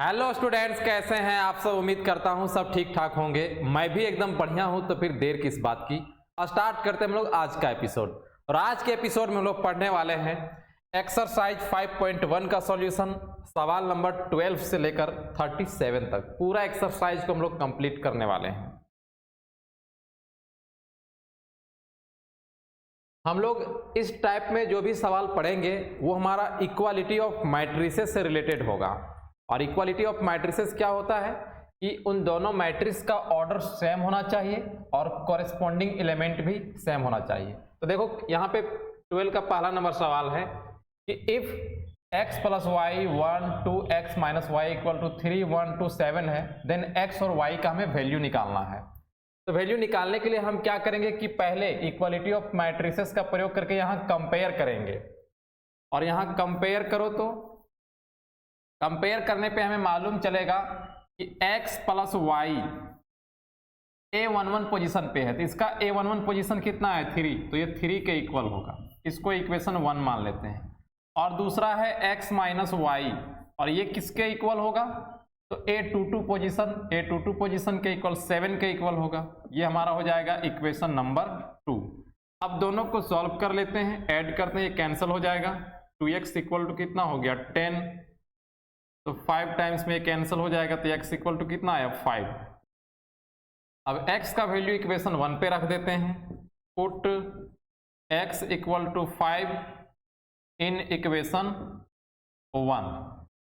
Hello students, कैसे हैं आप सब। उम्मीद करता हूं सब ठीक ठाक होंगे। मैं भी एकदम बढ़िया हूं। तो फिर देर किस बात की, स्टार्ट करते हैं हम लोग आज का एपिसोड। और आज के एपिसोड में हम लोग पढ़ने वाले हैं एक्सरसाइज 5.1 का सॉल्यूशन, सवाल नंबर 12 से लेकर 37 तक। पूरा एक्सरसाइज को हम लोग कंप्लीट करने वाले हैं। हम लोग इस टाइप में जो भी सवाल पढ़ेंगे वो हमारा इक्वालिटी ऑफ मैट्रिसेस से रिलेटेड होगा। और इक्वालिटी ऑफ मैट्रिसेस क्या होता है कि उन दोनों मैट्रिक्स का ऑर्डर सेम होना चाहिए और कॉरेस्पॉन्डिंग एलिमेंट भी सेम होना चाहिए। तो देखो यहाँ पे 12 का पहला नंबर सवाल है कि if x plus y 1 2 x minus y equal to 3 1 2 7 है, देन x और y का हमें वैल्यू निकालना है। तो वैल्यू निकालने के लिए हम क्या करेंगे कि पहले इक्वालिटी ऑफ मैट्रिसेस का प्रयोग करके यहाँ कंपेयर करेंगे। और यहाँ कंपेयर करो तो कंपेयर करने पे हमें मालूम चलेगा कि x plus Y A11 position पे है, तो इसका A11 पोजीशन कितना है 3, तो ये 3 के इक्वल होगा। इसको इक्वेशन 1 मान लेते हैं। और दूसरा है x माइनस वाई, और ये किसके इक्वल होगा, तो A22 पोजीशन के इक्वल 7 के इक्वल होगा। ये हमारा हो जाएगा इक्वेशन नंबर 2। अब दोनों को सॉल्व कर लेते हैं, ऐड करते हैं, ये कैंसिल हो जाएगा। 2x इक्वल टू कितना हो गया 10, तो 5 टाइम्स में कैंसिल हो जाएगा, तो x इक्वल टू कितना आया 5। अब x का वैल्यू इक्वेशन 1 पे रख देते हैं। Put x equal to 5 in equation 1,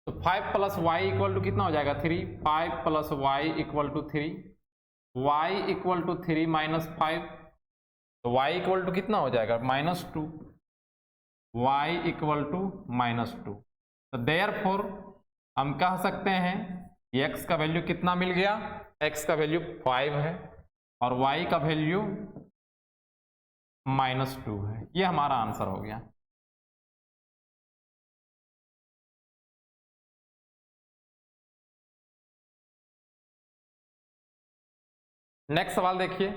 तो 5 प्लस वाई इक्वल टू कितना हो जाएगा 3, 5 plus y equal to 3, y equal to 3 minus 5, तो y इक्वल टू कितना हो जाएगा -2, y इक्वल टू -2। तो देयरफॉर हम कह सकते हैं x का वैल्यू कितना मिल गया, x का वैल्यू 5 है और y का वैल्यू -2 है। ये हमारा आंसर हो गया। नेक्स्ट सवाल देखिए,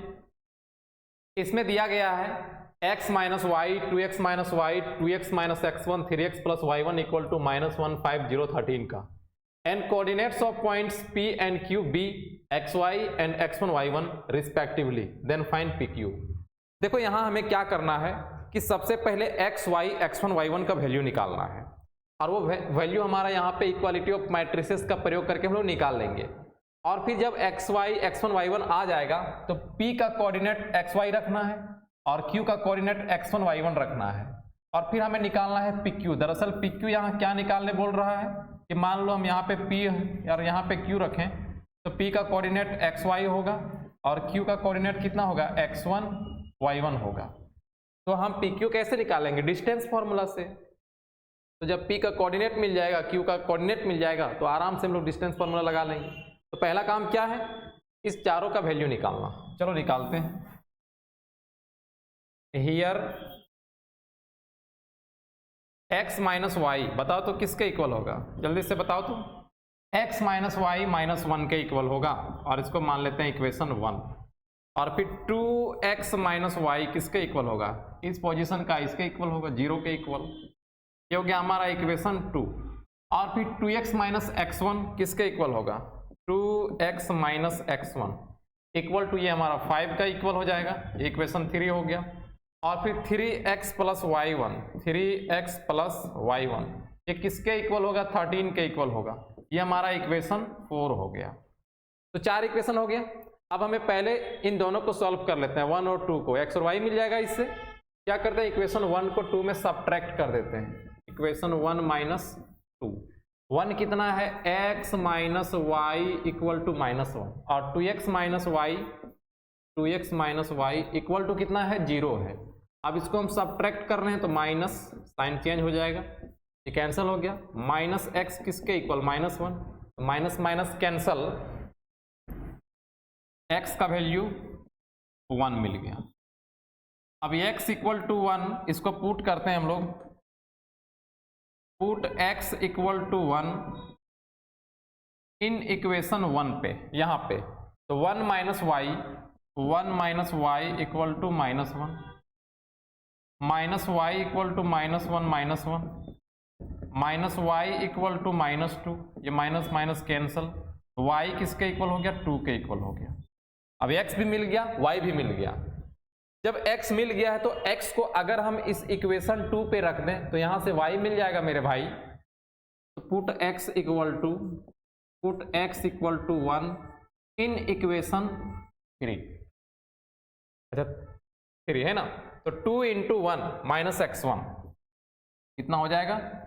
इसमें दिया गया है x minus y 2x minus y 2x minus x1 3x plus y1 equal to -1 5 0 13 का and coordinates of points p and q b xy and x1 y1 respectively, then find pq। देखो यहाँ हमें क्या करना है कि सबसे पहले xy x1 y1 का वैल्यू निकालना है। और वो वैल्यू हमारा यहाँ पे इक्वालिटी ऑफ मैट्रिसेस का प्रयोग करके हम लोग निकाल लेंगे। और फिर जब xy x1 y1 आ जाएगा तो p का कोऑर्डिनेट xy रखना है और q का कोऑर्डिनेट x1 y1 रखना है। और फिर हमें निकालना है pq। दरअसल pq यहाँ क्या निकालने बोल रहा है कि मान लो हम यहाँ पे p और यहाँ पे q रखें, तो p का कोऑर्डिनेट xy होगा और q का कोऑर्डिनेट कितना होगा x1 y1 होगा। तो हम pq कैसे निकालेंगे, डिस्टेंस फॉर्मूला से। तो जब p का कोऑर्डिनेट मिल जाएगा, q का कोऑर्डिनेट मिल जाएगा, तो आराम से हम लोग डिस्टेंस फॉर्मूला लगा लेंगे। तो पहला काम क्या है, इस चारों का वैल्यू निकालना। चलो निकालते हैं। हियर x माइनस वाई बताओ तो किसके इक्वल होगा, जल्दी से बताओ तो। x माइनस वाई -1 के इक्वल होगा और इसको मान लेते हैं इक्वेशन 1। और फिर 2x माइनस वाई किसके इक्वल होगा, इस पोजीशन का इसके इक्वल होगा, 0 के इक्वल। ये हो गया हमारा इक्वेशन 2। और फिर 2x माइनस x1 किसके इक्वल होगा, 2x minus x1 equal to, ये हमारा 5 का इक्वल हो जाएगा, इक्वेशन 3 हो गया। और फिर 3x प्लस y1 ये किसके इक्वल होगा, 13 के इक्वल होगा। ये हमारा इक्वेशन 4 हो गया। तो 4 इक्वेशन हो गया। अब हमें पहले इन दोनों को सॉल्व कर लेते हैं, 1 और 2 को। x और y मिल जाएगा। इससे क्या करते हैं, इक्वेशन 1 को 2 में सब्ट्रैक्ट कर देते हैं। इक्वेशन 1 माइनस 2, 1 कितना है x minus y equal to -1 और 2x minus y equal to कितना है 0 है। अब इसको हम सब्ट्रैक्ट कर रहे हैं तो माइनस साइन चेंज हो जाएगा, ये कैंसिल हो गया। माइनस x किसके equal -1, minus minus cancel, x का वैल्यू 1 मिल गया। अब x इक्वल टू 1 इसको पुट करते हैं हम लोग। Put x equal to 1 in equation 1 पे, यहाँ पे तो 1 minus y equal to -1 minus y equal to -1 -1 minus y equal to -2, ये माइनस माइनस कैंसल, y किसके इक्वल हो गया 2 के इक्वल हो गया। अब x भी मिल गया, y भी मिल गया। जब x मिल गया है तो x को अगर हम इस इक्वेशन 2 पे रख दें तो यहां से y मिल जाएगा मेरे भाई। तो put x equal to 1 in equation 3, अच्छा 3 है ना, तो 2 इंटू 1 माइनस x1 कितना हो जाएगा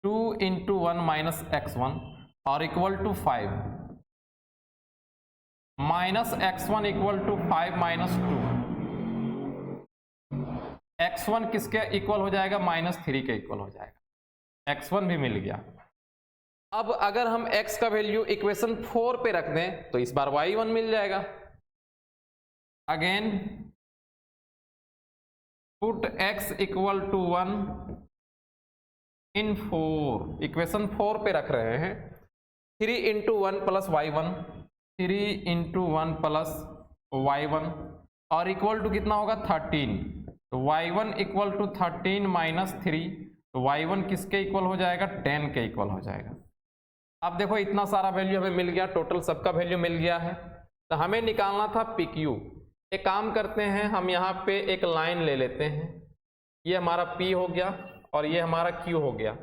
2 इंटू 1 माइनस x1 और equal to 5 minus x1 equal to 5 minus 2, x1 किसके इक्वल हो जाएगा -3 के इक्वल हो जाएगा, x1 भी मिल गया। अब अगर हम x का वैल्यू इक्वेशन 4 पे रख दें तो इस बार y1 मिल जाएगा। Again put x equal to 1 in 4, equation 4 पे रख रहे हैं। 3 into 1 plus y1, 3 into 1 plus y1 और इक्वल टू कितना होगा 13, तो y1 इक्वल टू 13 माइनस 3, तो y1 किसके इक्वल हो जाएगा 10 के इक्वल हो जाएगा। अब देखो इतना सारा वैल्यू हमें मिल गया, टोटल सबका वैल्यू मिल गया है। तो हमें निकालना था PQ। एक काम करते हैं, हम यहाँ पे एक लाइन ले लेते हैं, ये हमारा P हो गया और ये हमारा Q हो गया।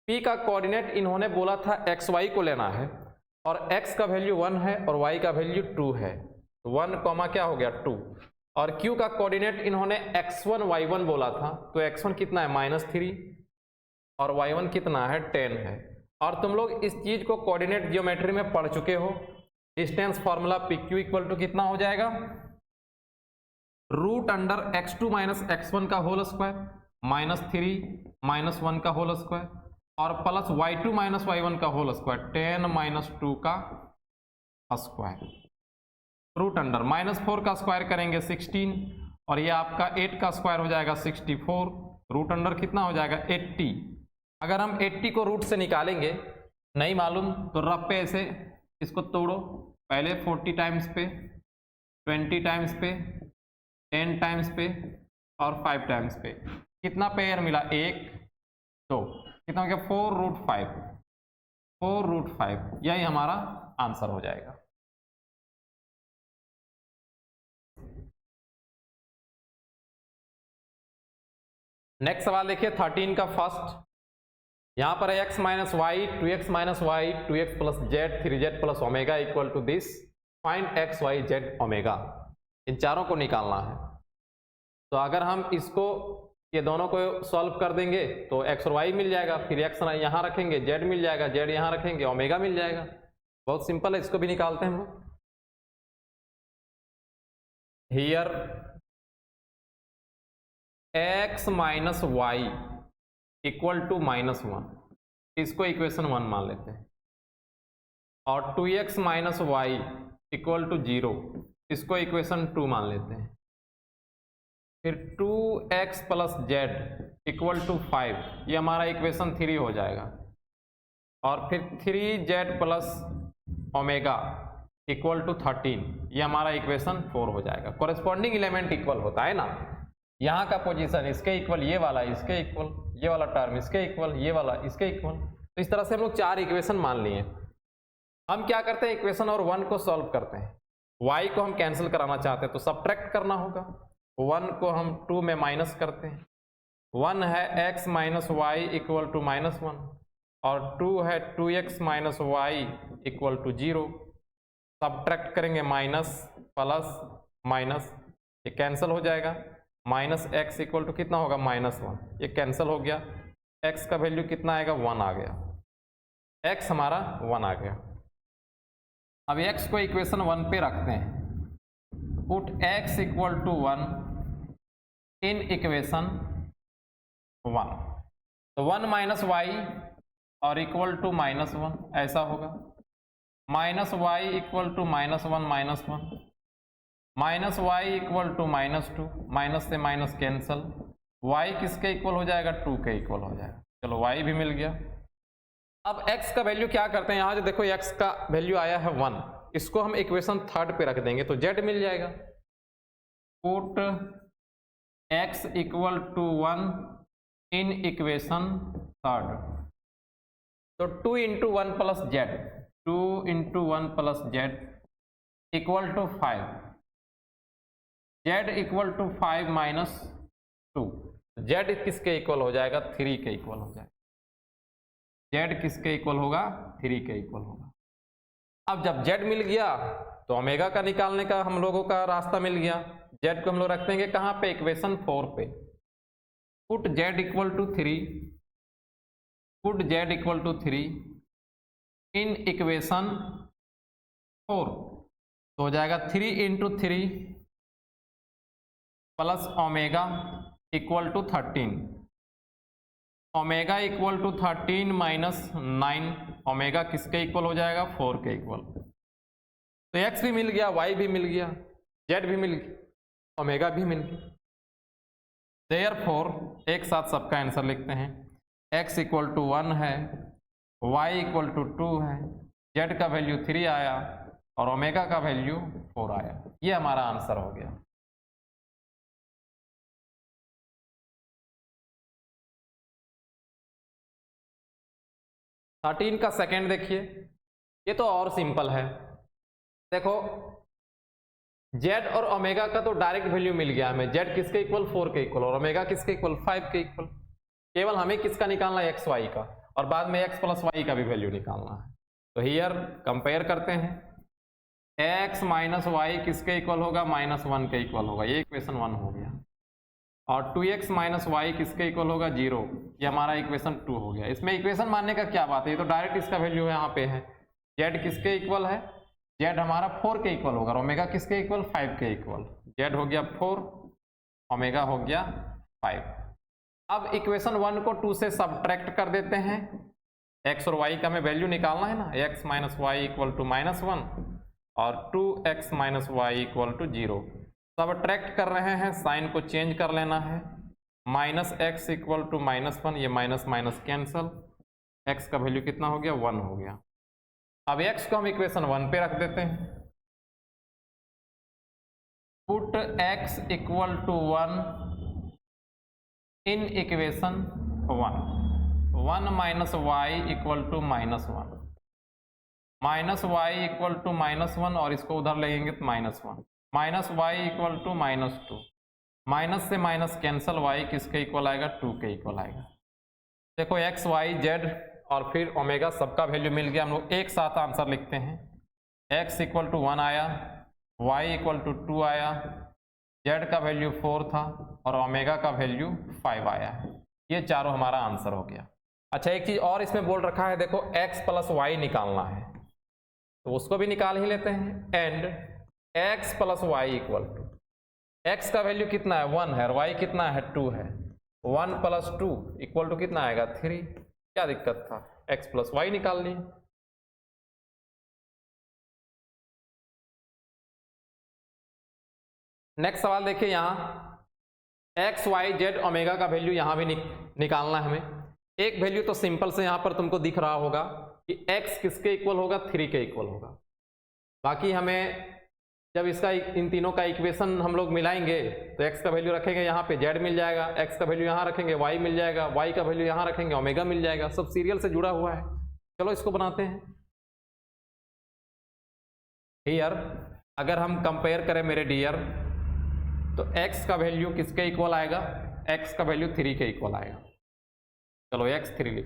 P का कोऑर्डिनेट इन्होंने बोला था XY को लेना है और x का वैल्यू 1 है और y का वैल्यू 2 है, 1 कॉमा क्या हो गया 2, और Q का कोऑर्डिनेट इन्होंने x1 y1 बोला था, तो x1 कितना है -3 और y1 कितना है 10 है। और तुम लोग इस चीज को कोऑर्डिनेट जियोमेट्री में पढ़ चुके हो। Distance formula PQ equal to कितना हो जाएगा √x2 माइनस x1 का होल स्क्वायर -3 -1 का होल स्क्वायर और प्लस y2 माइनस y1 का होल स्क्वायर 10 - 2 का स्क्वायर, √-4 का स्क्वायर करेंगे 16 और ये आपका 8 का स्क्वायर हो जाएगा 64, √- कितना हो जाएगा 80। अगर हम 80 को रूट से निकालेंगे नहीं मालूम तो रफ पे ऐसे इसको तोड़ो, पहले 40 टाइम्स पे, 20 टाइम्स पे, 10 टाइम्स पे और 5 टाइम्स पे, कितना पेयर मिला 1 2, कितना हो गया 4√5, यही हमारा आंसर हो जाएगा। नेक्स्ट सवाल देखिए 13 का फर्स्ट, यहां पर है x minus y 2x minus y 2x plus z 3z plus omega equal to this, find x y z omega. इन चारों को निकालना है। तो अगर हम इसको ये दोनों को सॉल्व कर देंगे तो x और y मिल जाएगा, फिर x यहाँ रखेंगे z मिल जाएगा, z यहाँ रखेंगे ओमेगा मिल जाएगा। बहुत सिंपल है, इसको भी निकालते हैं हम लोग। Here x minus y equal to -1, इसको इक्वेशन 1 मान लेते हैं, और 2x minus y equal to 0, इसको इक्वेशन 2 मान लेते हैं। फिर 2x plus z equal to 5, ये हमारा इक्वेशन 3 हो जाएगा, और फिर 3z plus omega equal to 13, ये हमारा इक्वेशन 4 हो जाएगा। कॉरेस्पॉन्डिंग एलिमेंट इक्वल होता है ना, यहाँ का पोजीशन इसके इक्वल, ये वाला इसके इक्वल, ये वाला टर्म इसके इक्वल, ये वाला इसके इक्वल। तो इस तरह से हम लोग 4 इक्वेशन मान लिए। हम क्या करते हैं, इक्वेशन और 1 को सॉल्व करते हैं। y को हम कैंसिल कराना चाहते हैं तो सब्ट्रैक्ट करना होगा, 1 को हम 2 में माइनस करते हैं, 1 है x minus y equal to -1 और 2 है 2x minus y equal to 0। Subtract करेंगे माइनस प्लस माइनस, ये कैंसिल हो जाएगा, -x इक्वल टू कितना होगा -1, ये कैंसिल हो गया, x का वैल्यू कितना आएगा 1 आ गया, x हमारा 1 आ गया। अब x को इक्वेशन 1 पे रखते हैं, put x equal to 1 in equation 1, तो 1 माइनस वाई और इक्वल टू -1 ऐसा होगा, minus y equal to -1 -1, minus y equal to -2, minus से माइनस कैंसल, y किसके इक्वल हो जाएगा 2 के इक्वल हो जाएगा। चलो y भी मिल गया। अब x का वैल्यू क्या करते हैं, यहाँ जो देखो x का वैल्यू आया है 1, इसको हम इक्वेशन 3 पे रख देंगे तो z मिल जाएगा। Put x equal to 1 in equation 3, तो 2 into 1 plus z, 2 into 1 plus z equal to 5, z equal to 5 minus 2, z किसके इक्वल हो जाएगा? 3 के इक्वल हो जाएगा। जेड किसके इक्वल होगा? 3 के इक्वल होगा। अब जब जेड मिल गया तो ओमेगा का निकालने का हम लोगों का रास्ता मिल गया। जेड को हम लोग रख देंगे कहाँ पे? इक्वेशन 4 पे। Put z equal to 3, put z equal to 3 in equation 4, तो हो जाएगा 3 into 3 plus omega equal to 13, omega equal to 13 minus 9, omega किसके इक्वल हो जाएगा? 4 के इक्वल। तो x भी मिल गया, y भी मिल गया, z भी मिल गया, ओमेगा भी मिल गया। देयरफॉर एक साथ सबका आंसर लिखते हैं। x इक्वल टू 1 है, y इक्वल टू 2 है, z का वैल्यू 3 आया और ओमेगा का वैल्यू 4 आया। ये हमारा आंसर हो गया। थर्टीन का सेकेंड देखिए, ये तो और सिंपल है। देखो जेड और ओमेगा का तो डायरेक्ट वैल्यू मिल गया हमें, जेड किसके इक्वल? 4 के इक्वल, और ओमेगा किसके इक्वल? 5 के इक्वल। केवल हमें किसका निकालना है? एक्स वाई का, और बाद में एक्स प्लस वाई का भी वैल्यू निकालना है। तो हियर कंपेयर करते हैं, एक्स माइनस वाई किसके इक्वल होगा? -1 के इक्वल होगा। ये इक्वेशन 1 हो गया। और 2x माइनस वाई किसके इक्वल होगा? 0। ये हमारा इक्वेशन 2 हो गया। इसमें इक्वेशन मानने का क्या बात है? ये तो डायरेक्ट इसका वैल्यू यहाँ पे है। जेड किसके इक्वल है? जेड हमारा 4 के इक्वल होगा, ओमेगा किसके इक्वल? 5 के इक्वल। जेड हो गया 4, ओमेगा हो गया 5। अब इक्वेशन 1 को 2 से सब्ट्रैक्ट कर देते हैं। एक्स और वाई का हमें वैल्यू निकालना है ना, x minus y equal to -1 और 2x minus y equal to 0। Subtract कर रहे हैं, साइन को चेंज कर लेना है। -x इक्वल टू -1, ये माइनस माइनस कैंसल, x का वैल्यू कितना हो गया? 1 हो गया। अब x को हम इक्वेशन 1 पे रख देते हैं। Put x equal to 1 in equation 1, 1 minus y equal to -1, minus y equal to -1 और इसको उधर लगेंगे तो -1, minus y equal to -2, minus से माइनस कैंसल, वाई किसके इक्वल आएगा? 2 के इक्वल आएगा। देखो एक्स वाई जेड और फिर ओमेगा सबका वैल्यू मिल गया। हम लोग एक साथ आंसर लिखते हैं। x इक्वल टू 1 आया, y इक्वल टू 2 आया, z का वैल्यू 4 था और ओमेगा का वैल्यू 5 आया है। ये चारों हमारा आंसर हो गया। अच्छा एक चीज़ और इसमें बोल रखा है, देखो x प्लस वाई निकालना है तो उसको भी निकाल ही लेते हैं। And x plus y equal to, x का वैल्यू कितना है? 1 है और y कितना है? 2 है। 1 प्लस 2 इक्वल टू कितना आएगा? 3। क्या दिक्कत था? x प्लस वाई निकाल लिए। नेक्स्ट सवाल देखिए, यहाँ x y z ओमेगा का वैल्यू यहाँ भी निकालना है हमें। एक वैल्यू तो सिंपल से यहाँ पर तुमको दिख रहा होगा कि x किसके इक्वल होगा? 3 के इक्वल होगा। बाकी हमें जब इसका इन तीनों का इक्वेशन हम लोग मिलाएंगे तो x का वैल्यू रखेंगे यहाँ पे, z मिल जाएगा, x का वैल्यू यहाँ रखेंगे, y मिल जाएगा, y का वैल्यू यहाँ रखेंगे, ओमेगा मिल जाएगा। सब सीरियल से जुड़ा हुआ है। चलो इसको बनाते हैं। हियर अगर हम कंपेयर करें मेरे डियर, तो x का वैल्यू किसके इक्वल आएगा? x का वैल्यू 3 के इक्वल आएगा। चलो x 3 लिख।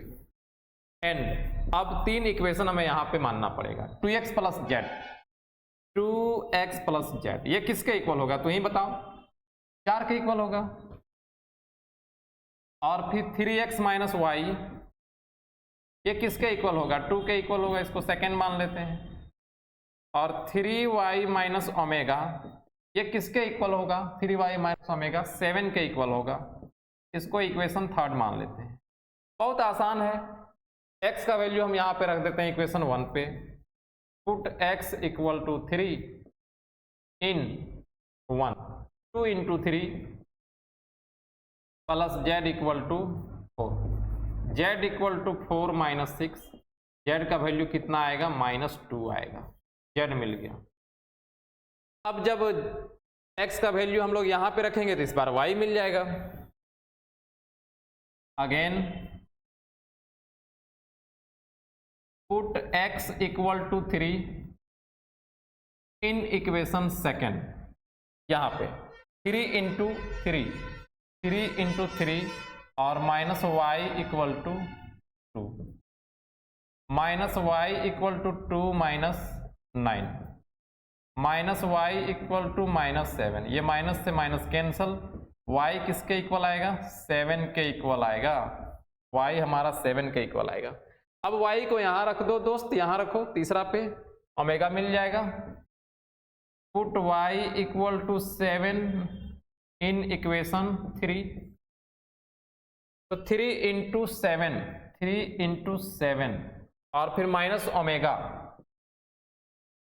एंड अब 3 इक्वेशन हमें यहाँ पे मानना पड़ेगा। 2x plus Z, 2x plus z ये किसके इक्वल होगा? तो ही बताओ। 4 के इक्वल होगा। और फिर 3x माइनस वाई ये किसके इक्वल होगा? 2 के इक्वल होगा। इसको सेकेंड मान लेते हैं। और 3y माइनस ओमेगा ये किसके इक्वल होगा? 3y माइनस ओमेगा 7 के इक्वल होगा। इसको इक्वेशन 3 मान लेते हैं। बहुत आसान है। x का वैल्यू हम यहाँ पे रख देते हैं इक्वेशन 1 पे। Put x equal to 3 in 1, 2 into 3 plus z equal to 4, z equal to 4 minus 6, z का वैल्यू कितना आएगा? -2 आएगा। z मिल गया। अब जब x का वैल्यू हम लोग यहाँ पे रखेंगे तो इस बार y मिल जाएगा। Again put x equal to 3 in equation second, यहाँ पे 3 इंटू 3 और minus y equal to 2, minus y equal to 2 minus 9, minus y equal to minus 7, ये माइनस से माइनस कैंसल, y किसके इक्वल आएगा 7 के इक्वल आएगा, y हमारा 7 के इक्वल आएगा। अब y को यहां रख दो दोस्त, यहां रखो तीसरा पे, ओमेगा मिल जाएगा। Put y equal to 7 in equation 3, तो 3 इंटू 7 और फिर माइनस ओमेगा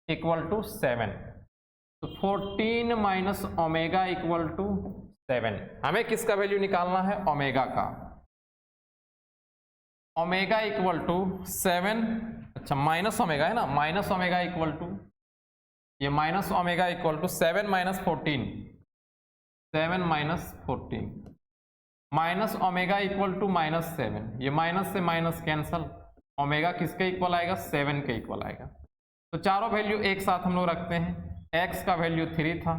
इक्वल टू 7, तो 14 माइनस ओमेगा इक्वल टू 7। हमें किसका वैल्यू निकालना है, ओमेगा का। ओमेगा इक्वल टू 7, अच्छा माइनस ओमेगा है ना, माइनस ओमेगा इक्वल टू, ये minus omega equal to 7 minus 14, 7 minus 14, minus omega equal to minus 7, ये माइनस से माइनस कैंसल, ओमेगा किसके इक्वल आएगा 7 के इक्वल आएगा। तो चारों वैल्यू एक साथ हम लोग रखते हैं। x का वैल्यू 3 था,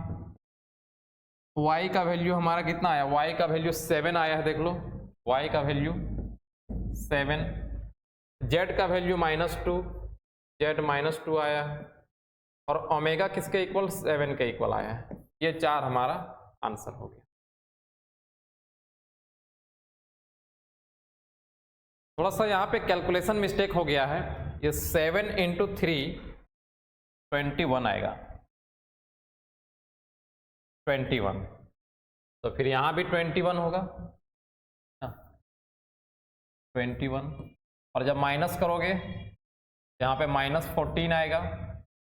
y का वैल्यू हमारा कितना आया, y का वैल्यू 7 आया है, देख लो y का वैल्यू 7, z का वैल्यू -2, z -2 आया है, और ओमेगा किसके इक्वल 7 के इक्वल आया है। ये 4 हमारा आंसर हो गया। थोड़ा सा यहाँ पे कैलकुलेशन मिस्टेक हो गया है, ये 7 इंटू 3 21 आएगा, 21, तो फिर यहाँ भी 21 होगा 21, और जब माइनस करोगे यहाँ पे -14 आएगा,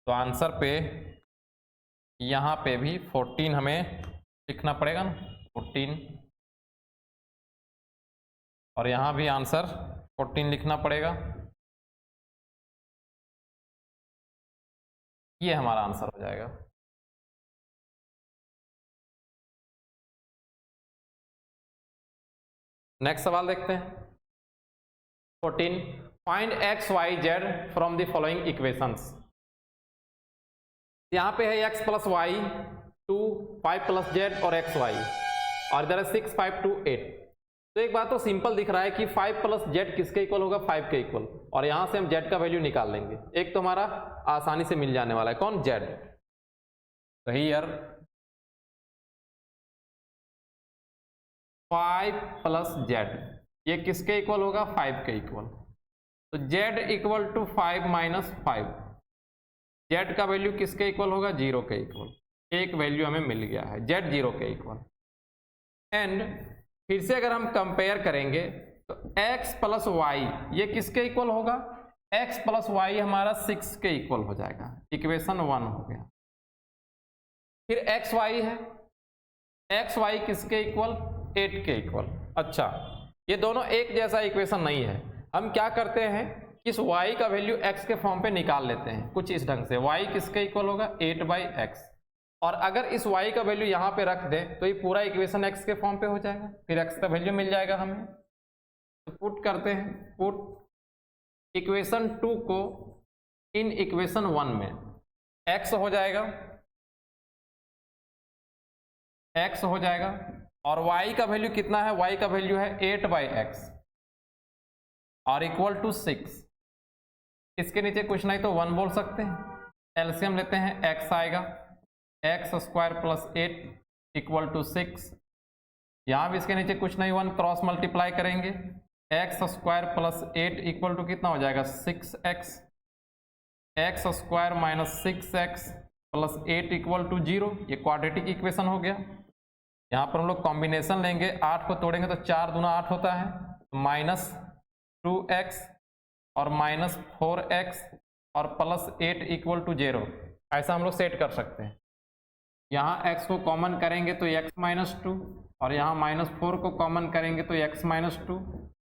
तो आंसर पे यहाँ पे भी 14 हमें लिखना पड़ेगा ना, 14, और यहाँ भी आंसर 14 लिखना पड़ेगा। ये हमारा आंसर हो जाएगा। नेक्स्ट सवाल देखते हैं 14, find x y z from the following equations. यहाँ पे है x plus y 2, 5 plus z और x y, और इधर है 6, 5, 2, 8। तो एक बात तो सिंपल दिख रहा है कि 5 प्लस z किसके इक्वल होगा, 5 के इक्वल, और यहां से हम z का वैल्यू निकाल लेंगे। एक तो हमारा आसानी से मिल जाने वाला है, कौन, z। तो हियर 5 प्लस z, ये किसके इक्वल होगा, 5 के इक्वल, तो z equal to 5 minus 5, z का वैल्यू किसके इक्वल होगा, 0 के इक्वल। एक वैल्यू हमें मिल गया है, z 0 के इक्वल। एंड फिर से अगर हम कंपेयर करेंगे तो x प्लस वाई ये किसके इक्वल होगा, x प्लस वाई हमारा 6 के इक्वल हो जाएगा, इक्वेशन 1 हो गया। फिर एक्स वाई है, एक्स वाई किसके इक्वल, 8 के इक्वल। अच्छा, ये दोनों एक जैसा इक्वेशन नहीं है, हम क्या करते हैं, इस y का वैल्यू x के फॉर्म पे निकाल लेते हैं कुछ इस ढंग से। y किसके इक्वल होगा, 8/x, और अगर इस y का वैल्यू यहाँ पे रख दें तो ये पूरा इक्वेशन x के फॉर्म पे हो जाएगा, फिर x का वैल्यू मिल जाएगा हमें। तो पुट करते हैं, पुट इक्वेशन 2 को इन इक्वेशन 1 में, x हो जाएगा, x हो जाएगा, और y का वैल्यू कितना है, y का वैल्यू है 8/x और इक्वल टू 6। इसके नीचे कुछ नहीं तो 1 बोल सकते हैं, एलसीएम लेते हैं, x आएगा x square plus 8 equal to 6। यहाँ भी इसके नीचे कुछ नहीं, 1 क्रॉस मल्टीप्लाई करेंगे, x square plus 8 equal to कितना हो जाएगा, 6x, x square minus 6x plus 8 equal to 0। ये क्वाड्रेटिक इक्वेशन हो गया। यहाँ पर हम लोग कॉम्बिनेशन लेंगे, 8 को तोड़ेंगे तो 4 दूना 8 होता है, -2x और -4x और प्लस 8 इक्वल टू 0। ऐसा हम लोग सेट कर सकते हैं। यहाँ x को कॉमन करेंगे तो x -2, और यहाँ -4 को कॉमन करेंगे तो x -2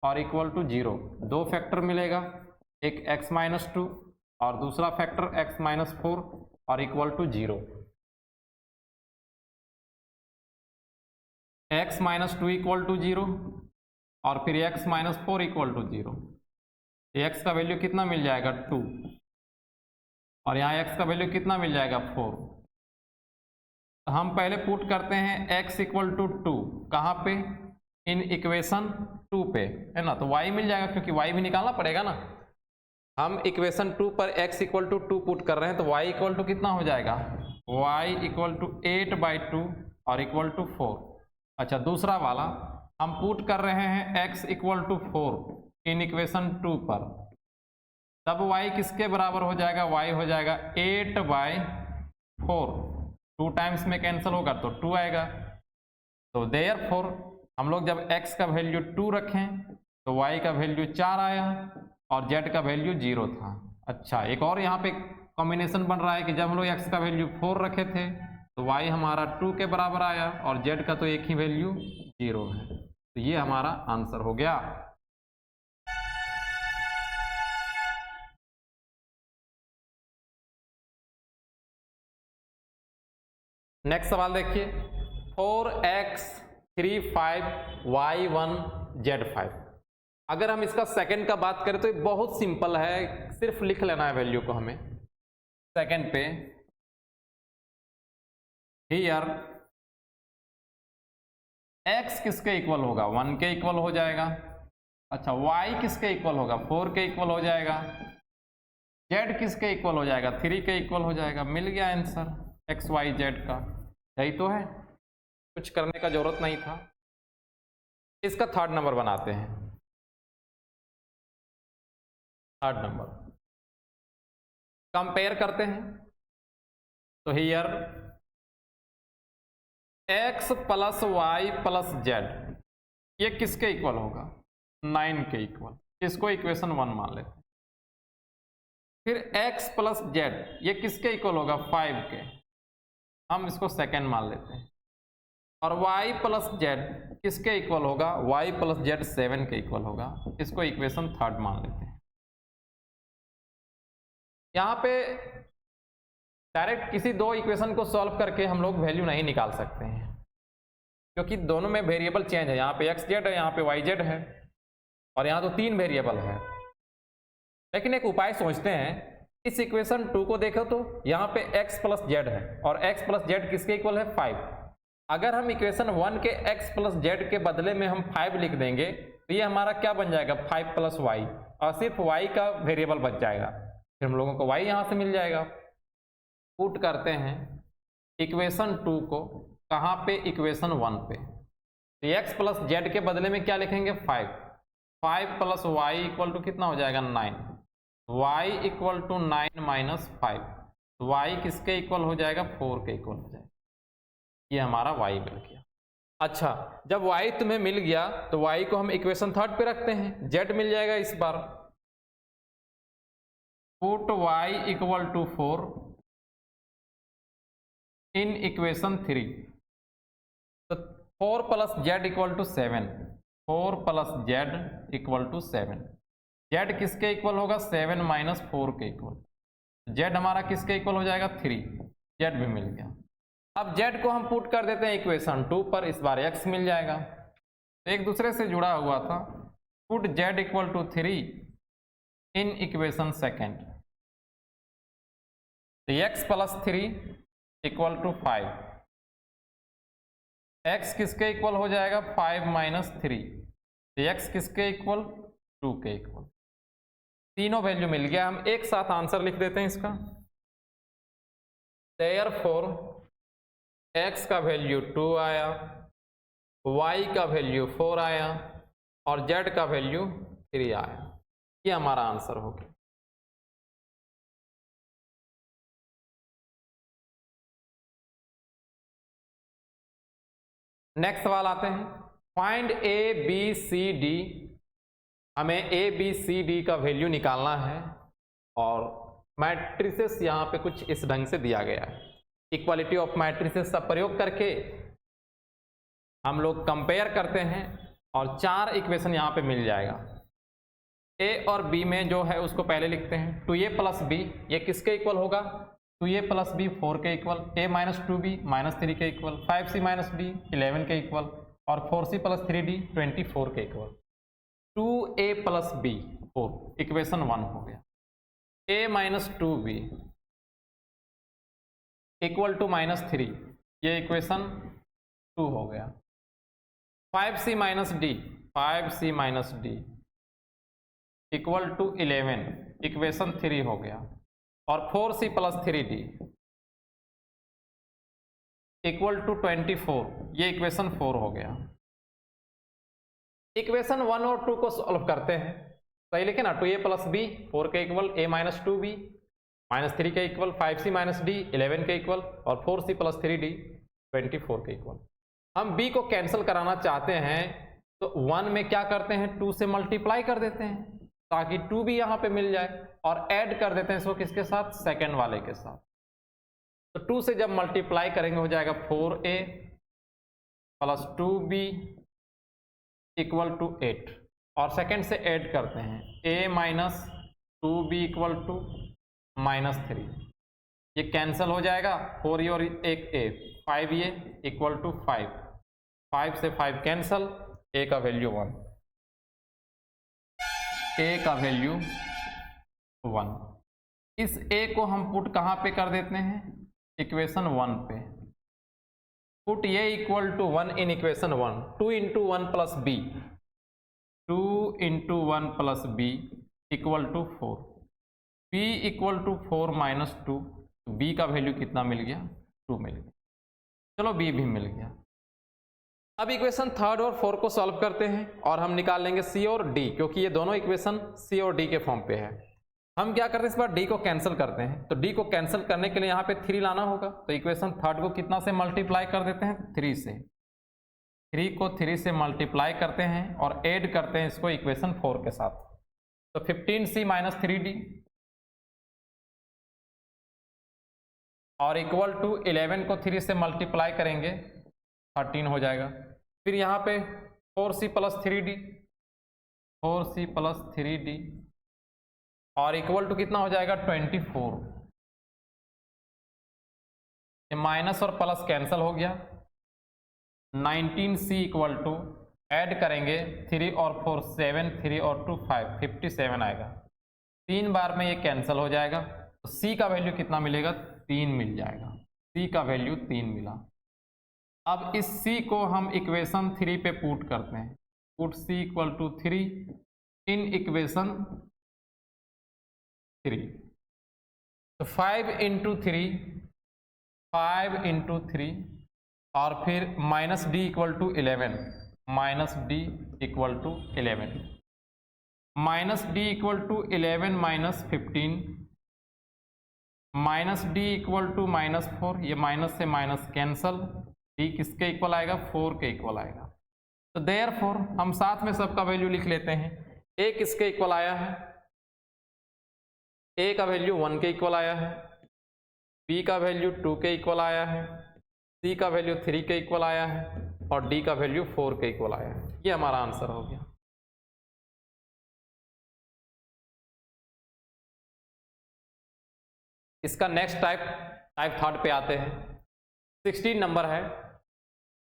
और इक्वल टू 0। दो फैक्टर मिलेगा, एक x -2 और दूसरा फैक्टर x -4 और equal to 0। x -2 equal to 0 और फिर x -4 इक्वल टू 0। x का वैल्यू कितना मिल जाएगा 2, और यहाँ x का वैल्यू कितना मिल जाएगा 4। तो हम पहले पुट करते हैं x इक्वल टू 2 कहाँ पे, इन इक्वेशन 2 पे, है ना। तो y मिल जाएगा, क्योंकि y भी निकालना पड़ेगा ना। हम इक्वेशन 2 पर x इक्वल टू 2 पुट कर रहे हैं, तो y इक्वल टू कितना हो जाएगा, y इक्वल टू 8/2 और इक्वल टू 4। अच्छा, दूसरा वाला हम पुट कर रहे हैं x equal to 4 in equation 2 पर, तब y किसके बराबर हो जाएगा, y हो जाएगा 8/4। 2 टाइम्स में कैंसिल होगा तो 2 आएगा। तो देयरफॉर हम लोग जब x का वैल्यू 2 रखें तो y का वैल्यू 4 आया और z का वैल्यू 0 था। अच्छा, एक और यहाँ पे कॉम्बिनेशन बन रहा है कि जब हम लोग x का वैल्यू 4 रखे थे तो y हमारा 2 के बराबर आया और z का तो एक ही वैल्यू 0 है। तो ये हमारा आंसर हो गया। नेक्स्ट सवाल देखिए, 4x 3 5 y 1 z 5। अगर हम इसका सेकंड का बात करें तो ये बहुत सिंपल है, सिर्फ लिख लेना है वैल्यू को हमें। सेकंड पे हियर x किसके इक्वल होगा, 1 के इक्वल हो जाएगा। अच्छा, y किसके इक्वल होगा, 4 के इक्वल हो जाएगा। z किसके इक्वल हो जाएगा, 3 के इक्वल हो जाएगा। मिल गया आंसर x y z का, यही तो है, कुछ करने का जरूरत नहीं था। इसका थर्ड नंबर बनाते हैं। थर्ड नंबर कंपेयर करते हैं। तो here x plus y plus z, ये किसके इक्वल होगा, 9 के इक्वल। इसको इक्वेशन 1 मान लेते हैं। फिर x प्लस जेड, ये किसके इक्वल होगा, 5 के। हम इसको सेकेंड मान लेते हैं। और y प्लस जेड किसके इक्वल होगा, y प्लस जेड 7 के इक्वल होगा। इसको इक्वेशन 3 मान लेते हैं। यहाँ पे डायरेक्ट किसी दो इक्वेशन को सॉल्व करके हम लोग वैल्यू नहीं निकाल सकते हैं, क्योंकि दोनों में वेरिएबल चेंज है। यहाँ पे एक्स जेड है, यहाँ पे वाई जेड है, और यहाँ तो 3 वेरिएबल है। लेकिन एक उपाय सोचते हैं, इस इक्वेशन 2 को देखो तो यहाँ पे x प्लस जेड है और x प्लस जेड किसके इक्वल है, 5। अगर हम इक्वेशन 1 के x प्लस जेड के बदले में हम 5 लिख देंगे तो ये हमारा क्या बन जाएगा, 5 प्लस वाई, और सिर्फ y का वेरिएबल बच जाएगा। फिर हम लोगों को y यहाँ से मिल जाएगा। पुट करते हैं इक्वेशन 2 को कहाँ पे, इक्वेशन 1 पे। तो x प्लस जेड के बदले में क्या लिखेंगे, 5 प्लस वाई इक्वल टू कितना हो जाएगा, 9। y equal to 9 minus 5, y किसके इक्वल हो जाएगा, 4 के इक्वल हो जाएगा। ये हमारा y मिल गया। अच्छा, जब y तुम्हें मिल गया तो y को हम इक्वेशन 3 पे रखते हैं, z मिल जाएगा इस बार। Put y equal to 4 in equation 3। तो 4 plus z equal to 7, 4 plus z equal to 7। Z किसके इक्वल होगा, 7 माइनस 4 के इक्वल। जेड हमारा किसके इक्वल हो जाएगा, 3। जेड भी मिल गया। अब जेड को हम पुट कर देते हैं इक्वेशन 2 पर, इस बार एक्स मिल जाएगा। तो एक दूसरे से जुड़ा हुआ था। Put z equal to 3 in equation second. तो एक्स प्लस 3 इक्वल टू 5। एक्स किसके इक्वल हो जाएगा, 5 माइनस 3। तो एक्स किसके इक्वल, 2 के इक्वल। तीनों वैल्यू मिल गया। हम एक साथ आंसर लिख देते हैं इसका। देयरफॉर x का वैल्यू 2 आया, y का वैल्यू 4 आया और z का वैल्यू 3 आया। ये हमारा आंसर हो गया। नेक्स्ट सवाल आते हैं। Find A B C D. हमें ए बी सी डी का वैल्यू निकालना है और मैट्रिसेस यहाँ पे कुछ इस ढंग से दिया गया है। इक्वालिटी ऑफ मैट्रिसेस का प्रयोग करके हम लोग कंपेयर करते हैं और 4 इक्वेशन यहाँ पे मिल जाएगा। ए और बी में जो है उसको पहले लिखते हैं। 2a प्लस बी, ये किसके इक्वल होगा, 2a प्लस बी 4 के equal. a minus 2b minus 3 के इक्वल। 5c माइनस d 11 के इक्वल और 4c प्लस 3d 24 के equal. 2a plus B 4, equation 1 हो गया। a minus 2b equal to -3, ये इक्वेशन 2 हो गया। 5c minus D, 5c minus D equal to 11, equation 3 हो गया। और 4c plus 3d equal to 24, ये इक्वेशन 4 हो गया। इक्वेशन 1 और 2 को सॉल्व करते हैं, सही लिखे ना, 2a प्लस बी 4 के इक्वल, a माइनस 2b -3 के इक्वल, 5c माइनस डी 11 के इक्वल और 4c प्लस 3d 24 के इक्वल। हम b को कैंसिल कराना चाहते हैं तो 1 में क्या करते हैं, 2 से मल्टीप्लाई कर देते हैं ताकि 2 भी यहाँ पे मिल जाए, और ऐड कर देते हैं इसको किसके साथ, सेकंड वाले के साथ। तो 2 से जब मल्टीप्लाई करेंगे हो जाएगा 4a plus 2b equal to 8, और सेकंड से ऐड करते हैं a minus 2b equal to -3, ये कैंसिल हो जाएगा, 4 और एक a 5a इक्वल टू 5, 5 से 5 कैंसिल, a का वैल्यू 1, a का वैल्यू 1। इस a को हम पुट कहाँ पे कर देते हैं, इक्वेशन 1 पे। Put a equal to 1 in equation 1, 2 into 1 plus b, 2 into 1 plus b equal to 4, b equal to 4 minus 2, b का वैल्यू कितना मिल गया, 2 मिल गया। चलो b भी मिल गया। अब इक्वेशन 3 और 4 को सॉल्व करते हैं और हम निकाल लेंगे c और d, क्योंकि ये दोनों इक्वेशन c और d के फॉर्म पे है। हम क्या करते हैं, इस बार d को कैंसिल करते हैं, तो d को कैंसिल करने के लिए यहाँ पे 3 लाना होगा, तो इक्वेशन 3 को कितना से मल्टीप्लाई कर देते हैं, 3 से। 3 को 3 से मल्टीप्लाई करते हैं और ऐड करते हैं इसको इक्वेशन 4 के साथ, तो 15c माइनस 3d और इक्वल टू 11 को 3 से मल्टीप्लाई करेंगे 13 हो जाएगा। फिर यहाँ पे 4c plus 3d, 4c plus 3d और इक्वल टू कितना हो जाएगा 24, ये माइनस और प्लस कैंसिल हो गया। 19c इक्वल टू ऐड करेंगे 3 और 4 7, 3 और 2 5, 57 आएगा। 3 बार में ये कैंसिल हो जाएगा, तो c का वैल्यू कितना मिलेगा, 3 मिल जाएगा। c का वैल्यू 3 मिला। अब इस c को हम इक्वेशन 3 पे पुट करते हैं, put c equal to 3 in equation 3, तो 5 इंटू 3, 5 इंटू 3 और फिर minus D equal to 11, minus D equal to 11, minus D equal to 11 minus 15, minus D equal to -4, ये माइनस से माइनस कैंसल, डी किसके equal आएगा, 4 के इक्वल आएगा। तो देयरफॉर हम साथ में सबका वैल्यू लिख लेते हैं। a किसके इक्वल आया है, a का वैल्यू 1 के इक्वल आया है, b का वैल्यू 2 के इक्वल आया है, c का वैल्यू 3 के इक्वल आया है और d का वैल्यू 4 के इक्वल आया है। ये हमारा आंसर हो गया। इसका नेक्स्ट टाइप थर्ड पे आते हैं। 16 नंबर है,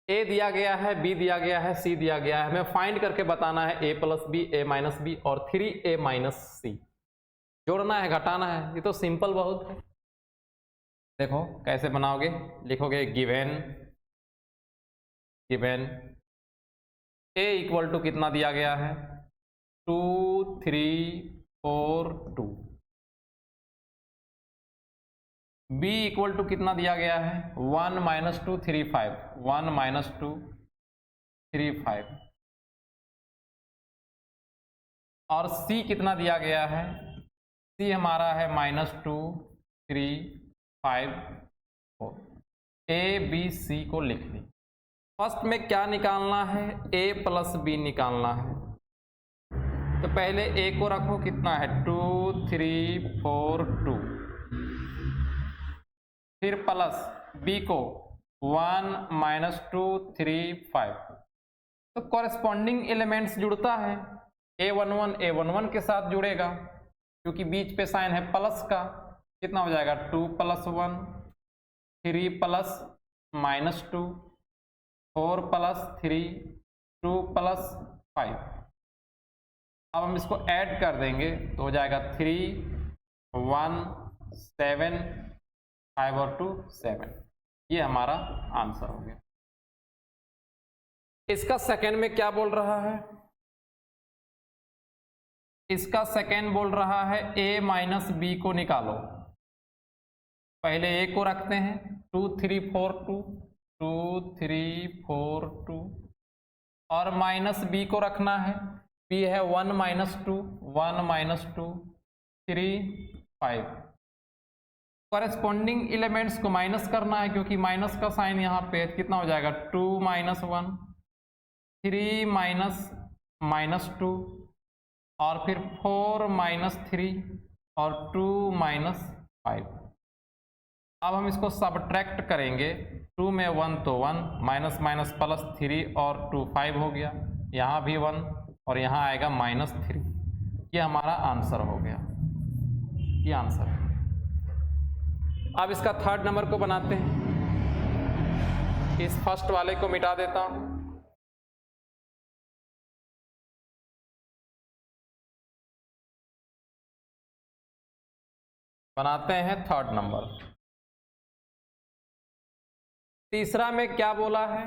a दिया गया है, b दिया गया है, c दिया गया है, हमें फाइंड करके बताना है a plus B, a minus B और 3a माइनस सी। जोड़ना है, घटाना है, ये तो सिंपल बहुत है। देखो कैसे बनाओगे, लिखोगे गिवन a इक्वल टू कितना दिया गया है, 2 3 4 2, b इक्वल टू कितना दिया गया है, 1 माइनस 2 3 5, 1 माइनस 2 3 5 और c कितना दिया गया है, c हमारा है -2 3 5 4। a b c को लिख ली। फर्स्ट में क्या निकालना है, a प्लस बी निकालना है, तो पहले a को रखो, कितना है 2 3 4 2, फिर प्लस b को 1 माइनस 2 3 5, तो कॉरेस्पॉन्डिंग एलिमेंट्स जुड़ता है, a11 के साथ जुड़ेगा क्योंकि बीच पे साइन है प्लस का, कितना हो जाएगा 2 प्लस 1 3 प्लस -2 4 प्लस 3 2 प्लस 5, अब हम इसको ऐड कर देंगे तो हो जाएगा 3 1 7 5 और 2 7। ये हमारा आंसर हो गया। इसका सेकेंड में क्या बोल रहा है? इसका सेकेंड बोल रहा है a माइनस बी को निकालो। पहले a को रखते हैं 2 3 4 2 2 3 4 2 और माइनस b को रखना है, b है 1 माइनस 2 1 माइनस 2 3 5। कॉरेस्पॉन्डिंग एलिमेंट्स को माइनस करना है क्योंकि माइनस का साइन यहाँ पे कितना हो जाएगा 2 माइनस 1 3 माइनस माइनस 2 और फिर 4 माइनस 3 और 2 माइनस 5। अब हम इसको सब्ट्रैक्ट करेंगे, 2 में 1 तो 1 माइनस माइनस प्लस 3 और 2 5 हो गया, यहाँ भी 1 और यहाँ आएगा माइनस 3। ये हमारा आंसर हो गया, ये आंसर है। अब इसका थर्ड नंबर को बनाते हैं। इस फर्स्ट वाले को मिटा देता हूँ। बनाते हैं थर्ड नंबर। तीसरा में क्या बोला है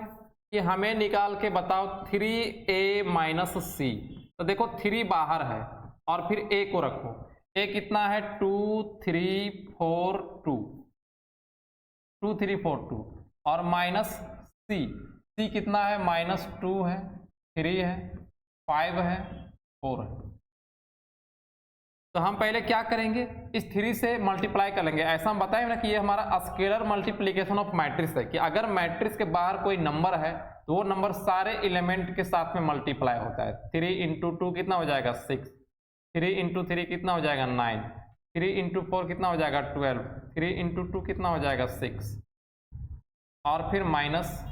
कि हमें निकाल के बताओ 3a माइनस सी। तो देखो 3 बाहर है और फिर a को रखो, a कितना है 2 3 4 2 2 3 4 2 और माइनस c कितना है माइनस 2 है 3 है 5 है 4 है। तो हम पहले क्या करेंगे, इस 3 से मल्टीप्लाई कर लेंगे। ऐसा हम बताएं ना कि ये हमारा स्केलर मल्टीप्लिकेशन ऑफ मैट्रिक्स है कि अगर मैट्रिक्स के बाहर कोई नंबर है तो वो नंबर सारे एलिमेंट के साथ में मल्टीप्लाई होता है। 3 इंटू 2 कितना हो जाएगा 6, 3 इंटू 3 कितना हो जाएगा 9, 3 इंटू 4 कितना हो जाएगा 12, 3 इंटू 2 कितना हो जाएगा 6 और फिर माइनस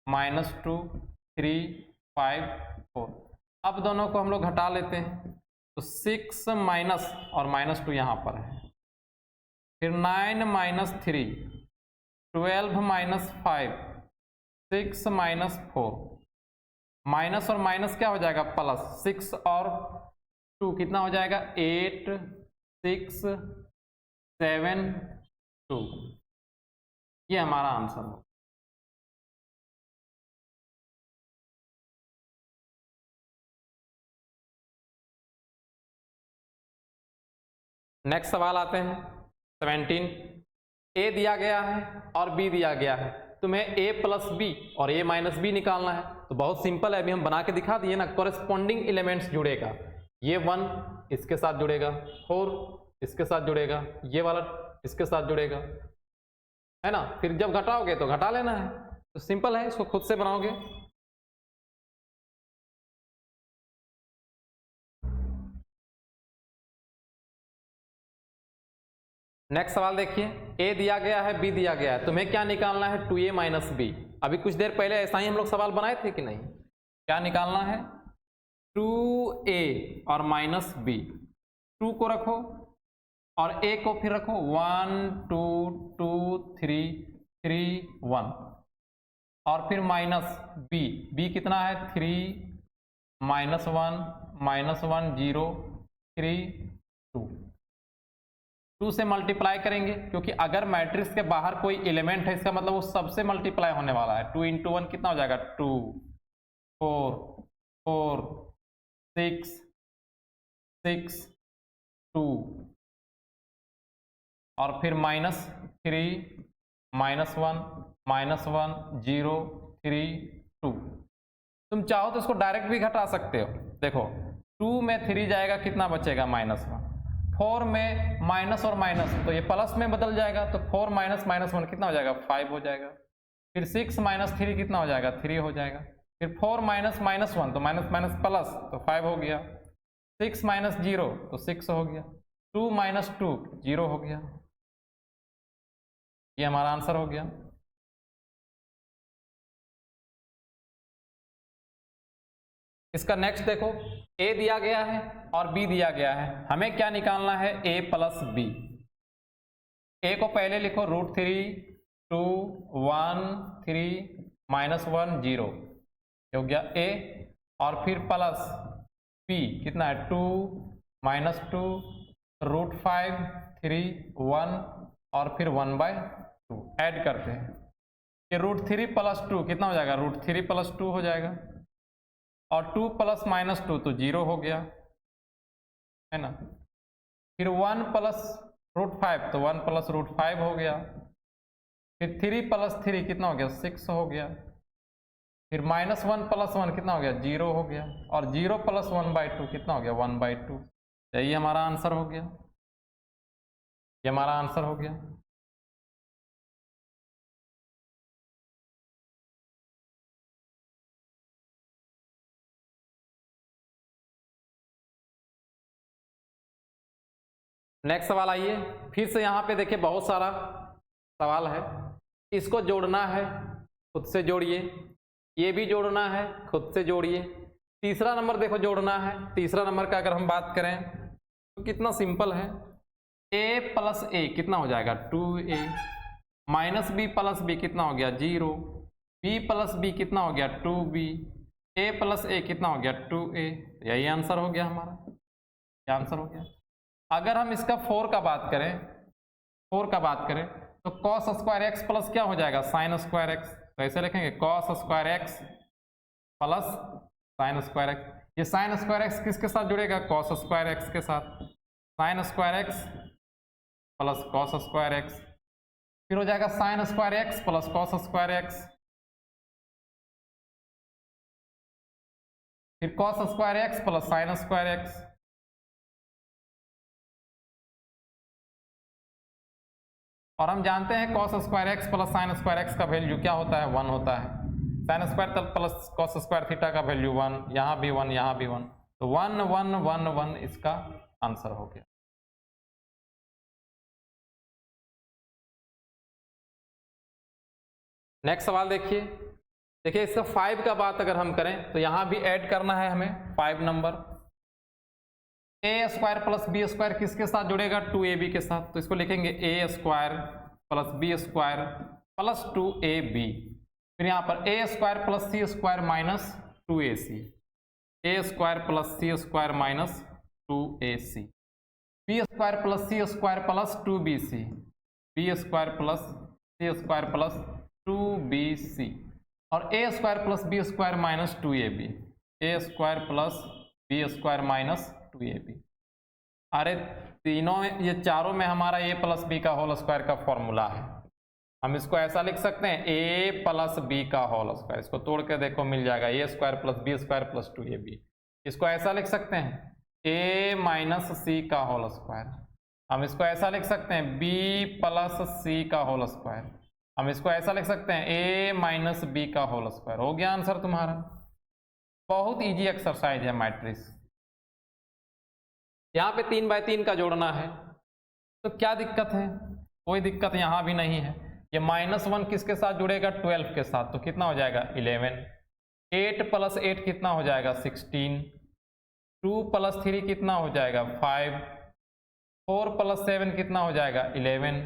माइनस 2 3 5 4। अब दोनों को हम लोग घटा लेते हैं तो 6 माइनस और माइनस 2 यहाँ पर है, फिर 9 माइनस 3 12 माइनस 5 6 माइनस 4। माइनस और माइनस क्या हो जाएगा प्लस, 6 और 2 कितना हो जाएगा 8 6 7 2। ये हमारा आंसर हो। नेक्स्ट सवाल आते हैं 17। ए दिया गया है और बी दिया गया है, तुम्हें a प्लस बी और a माइनस बी निकालना है। तो बहुत सिंपल है, अभी हम बना के दिखा दिए ना। कॉरेस्पॉन्डिंग एलिमेंट्स जुड़ेगा, ये 1 इसके साथ जुड़ेगा, 4 इसके साथ जुड़ेगा, ये वाला इसके साथ जुड़ेगा, है ना। फिर जब घटाओगे तो घटा लेना है। तो सिंपल है, इसको खुद से बनाओगे। नेक्स्ट सवाल देखिए, a दिया गया है b दिया गया है, तुम्हें क्या निकालना है 2a माइनस बी। अभी कुछ देर पहले ऐसा ही हम लोग सवाल बनाए थे कि नहीं। क्या निकालना है 2a और माइनस b। 2 को रखो और a को फिर रखो 1 2 2 3 3 1 और फिर माइनस b कितना है 3 माइनस 1 माइनस 1 0 3 2। 2 से मल्टीप्लाई करेंगे क्योंकि अगर मैट्रिक्स के बाहर कोई एलिमेंट है इसका मतलब वो सबसे मल्टीप्लाई होने वाला है। 2 इंटू 1 कितना हो जाएगा 2 4 4 6 6 2 और फिर माइनस 3 माइनस 1 माइनस 1 0 3 2। तुम चाहो तो इसको डायरेक्ट भी घटा सकते हो। देखो 2 में 3 जाएगा कितना बचेगा माइनस 1, 4 में माइनस और माइनस तो ये प्लस में बदल जाएगा तो 4 माइनस माइनस 1 कितना हो जाएगा 5 हो जाएगा। फिर 6 माइनस 3 कितना हो जाएगा 3 हो जाएगा। फिर 4 माइनस माइनस 1 तो माइनस माइनस प्लस तो 5 हो गया। 6 माइनस 0 तो 6 हो गया। 2 माइनस 2 0 हो गया। ये हमारा आंसर हो गया। इसका नेक्स्ट देखो, a दिया गया है और b दिया गया है, हमें क्या निकालना है a प्लस b। a को पहले लिखो √3 2 1 3 माइनस 1 0 हो गया a और फिर प्लस p कितना है 2 माइनस 2 √5 3 1 और फिर 1/2 ऐड करते हैं। ये √3 + 2 कितना हो जाएगा, √3 + 2 हो जाएगा और 2 + -2 तो 0 हो गया है ना। फिर 1 + √5 तो 1 + √5 हो गया। फिर 3 + 3 कितना हो गया, 6 हो गया। फिर -1 + 1 कितना हो गया, 0 हो गया और 0 + 1/2 कितना हो गया, 1/2। यही हमारा आंसर हो गया, ये हमारा आंसर हो गया। नेक्स्ट सवाल आइए, फिर से यहाँ पे देखिए बहुत सारा सवाल है, इसको जोड़ना है, खुद से जोड़िए, ये भी जोड़ना है, खुद से जोड़िए। तीसरा नंबर देखो जोड़ना है, तीसरा नंबर का अगर हम बात करें तो कितना सिंपल है, a + a कितना हो जाएगा 2a, -b + b कितना हो गया 0, b + b कितना हो गया 2b, a + a कितना हो गया 2a। यही आंसर हो गया हमारा, ये आंसर हो गया। अगर हम इसका 4 का बात करें, 4 का बात करें तो cos² x प्लस क्या हो जाएगा sin² x, तो ऐसे लिखेंगे cos² x plus sin² x। ये sin² x किसके साथ जुड़ेगा, cos² x के साथ, sin² x plus cos² x। फिर हो जाएगा sin² x plus cos² x, फिर cos² x plus sin² x। और हम जानते हैं cos² x plus sin² x का वैल्यू क्या होता है, 1 होता है। sin² प्लस cos² थीटा का वैल्यू 1, यहाँ भी 1, यहाँ भी 1, तो 1 1 1 1 इसका आंसर हो गया। नेक्स्ट सवाल देखिए, देखिए इसका 5 का बात अगर हम करें तो यहाँ भी ऐड करना है हमें 5 नंबर। a² प्लस b² किसके साथ जुड़ेगा, 2ab के साथ, तो इसको लिखेंगे a² plus b² plus 2ab। फिर यहाँ पर a² plus c² minus 2ac, a² plus c² minus 2ac, b² plus c² plus 2bc, b² plus c² plus 2bc और a² plus b² minus 2ab, a² plus b² minus 2ab। अरे तीनों ये चारों में हमारा a प्लस बी का whole square का formula है, हम इसको ऐसा लिख सकते हैं a प्लस बी का होल स्क्वायर, इसको तोड़ के देखो मिल जाएगा a² plus b² plus 2ab। इसको ऐसा लिख सकते हैं a माइनस सी का होल स्क्वायर, हम इसको ऐसा लिख सकते हैं b प्लस सी का होल स्क्वायर, हम इसको ऐसा लिख सकते हैं a माइनस बी का होल स्क्वायर। हो गया आंसर तुम्हारा। बहुत इजी एक्सरसाइज है मैट्रिक्स। यहाँ पे 3/3 का जोड़ना है, तो क्या दिक्कत है, कोई दिक्कत यहाँ भी नहीं है। ये -1 किसके साथ जुड़ेगा, 12 के साथ, तो कितना हो जाएगा 11। 8 + 8 कितना हो जाएगा 16, 2 + 3 कितना हो जाएगा 5, 4 + 7 कितना हो जाएगा 11,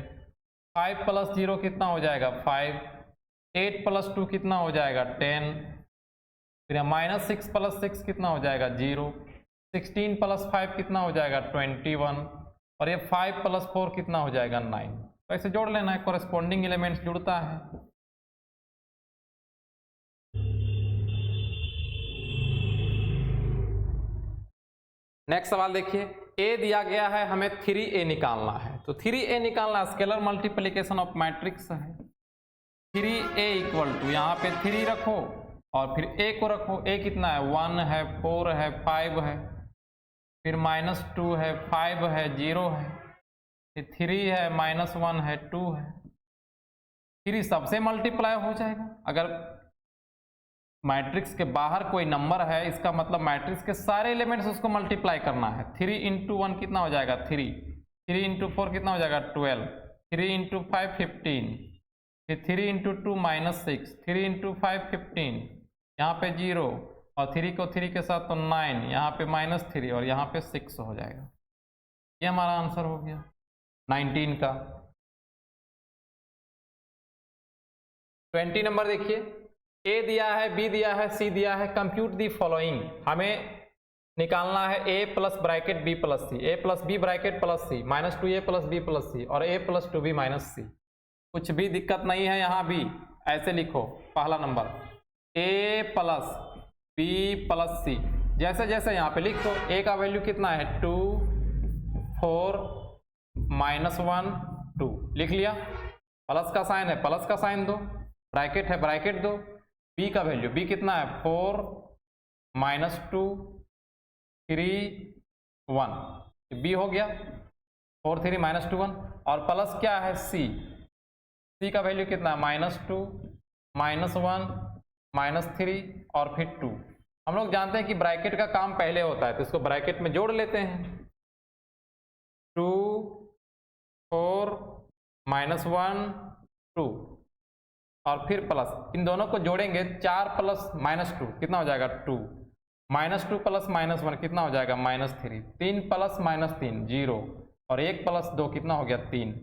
5 + 0 कितना हो जाएगा 5, 8 + 2 कितना हो जाएगा 10, फिर -6 + 6 कितना हो जाएगा 0, 16 + 5 कितना हो जाएगा 21 और ये 5 + 4 कितना हो जाएगा 9। तो ऐसे जोड़ लेना है, कॉरेस्पॉन्डिंग एलिमेंट्स जुड़ता है। नेक्स्ट सवाल देखिए, a दिया गया है, हमें 3a निकालना है, तो 3a निकालना स्केलर मल्टीप्लिकेशन ऑफ मैट्रिक्स है। 3a = यहाँ पे 3 रखो और फिर a को रखो, a कितना है 1 है, 4 है, 5 है, फिर -2 है, 5 है, 0 है, फिर 3 है, -1 है, 2 है। 3 सबसे मल्टीप्लाई हो जाएगा। अगर मैट्रिक्स के बाहर कोई नंबर है, इसका मतलब मैट्रिक्स के सारे एलिमेंट्स उसको मल्टीप्लाई करना है। 3 × 1 कितना हो जाएगा 3, 3 × 4 कितना हो जाएगा 12, 3 × 5 15, फिर 3 × 2 -6, 3 × 5 15, यहाँ पे 0 और 3 को 3 के साथ तो 9, यहाँ पे -3 और यहाँ पे 6 हो जाएगा। ये हमारा आंसर हो गया 19 का। 20 नंबर देखिए, A दिया है, B दिया है, C दिया है, कंप्यूट दी फॉलोइंग। हमें निकालना है a plus bracket b plus c, a plus b bracket plus c, -2a plus b plus c और a प्लस 2b माइनस सी। कुछ भी दिक्कत नहीं है यहाँ भी, ऐसे लिखो। पहला number a plus b plus c, जैसे जैसे यहाँ पे लिख दो। a का वैल्यू कितना है 2 4 -1 2, लिख लिया। प्लस का साइन है, प्लस का साइन दो, ब्रैकेट है ब्रैकेट दो। b का वैल्यू b कितना है 4 -2 3 1, b हो गया 4 3 -2 1। और प्लस क्या है c का वैल्यू कितना है -2 -1 -3 और फिर 2। हम लोग जानते हैं कि ब्रैकेट का काम पहले होता है, तो इसको ब्रैकेट में जोड़ लेते हैं। 2 4 -1 2 और फिर प्लस, इन दोनों को जोड़ेंगे 4 प्लस -2 कितना हो जाएगा 2, -2 प्लस -1 कितना हो जाएगा -3, 3 प्लस -3 0 और 1 प्लस 2 कितना हो गया 3।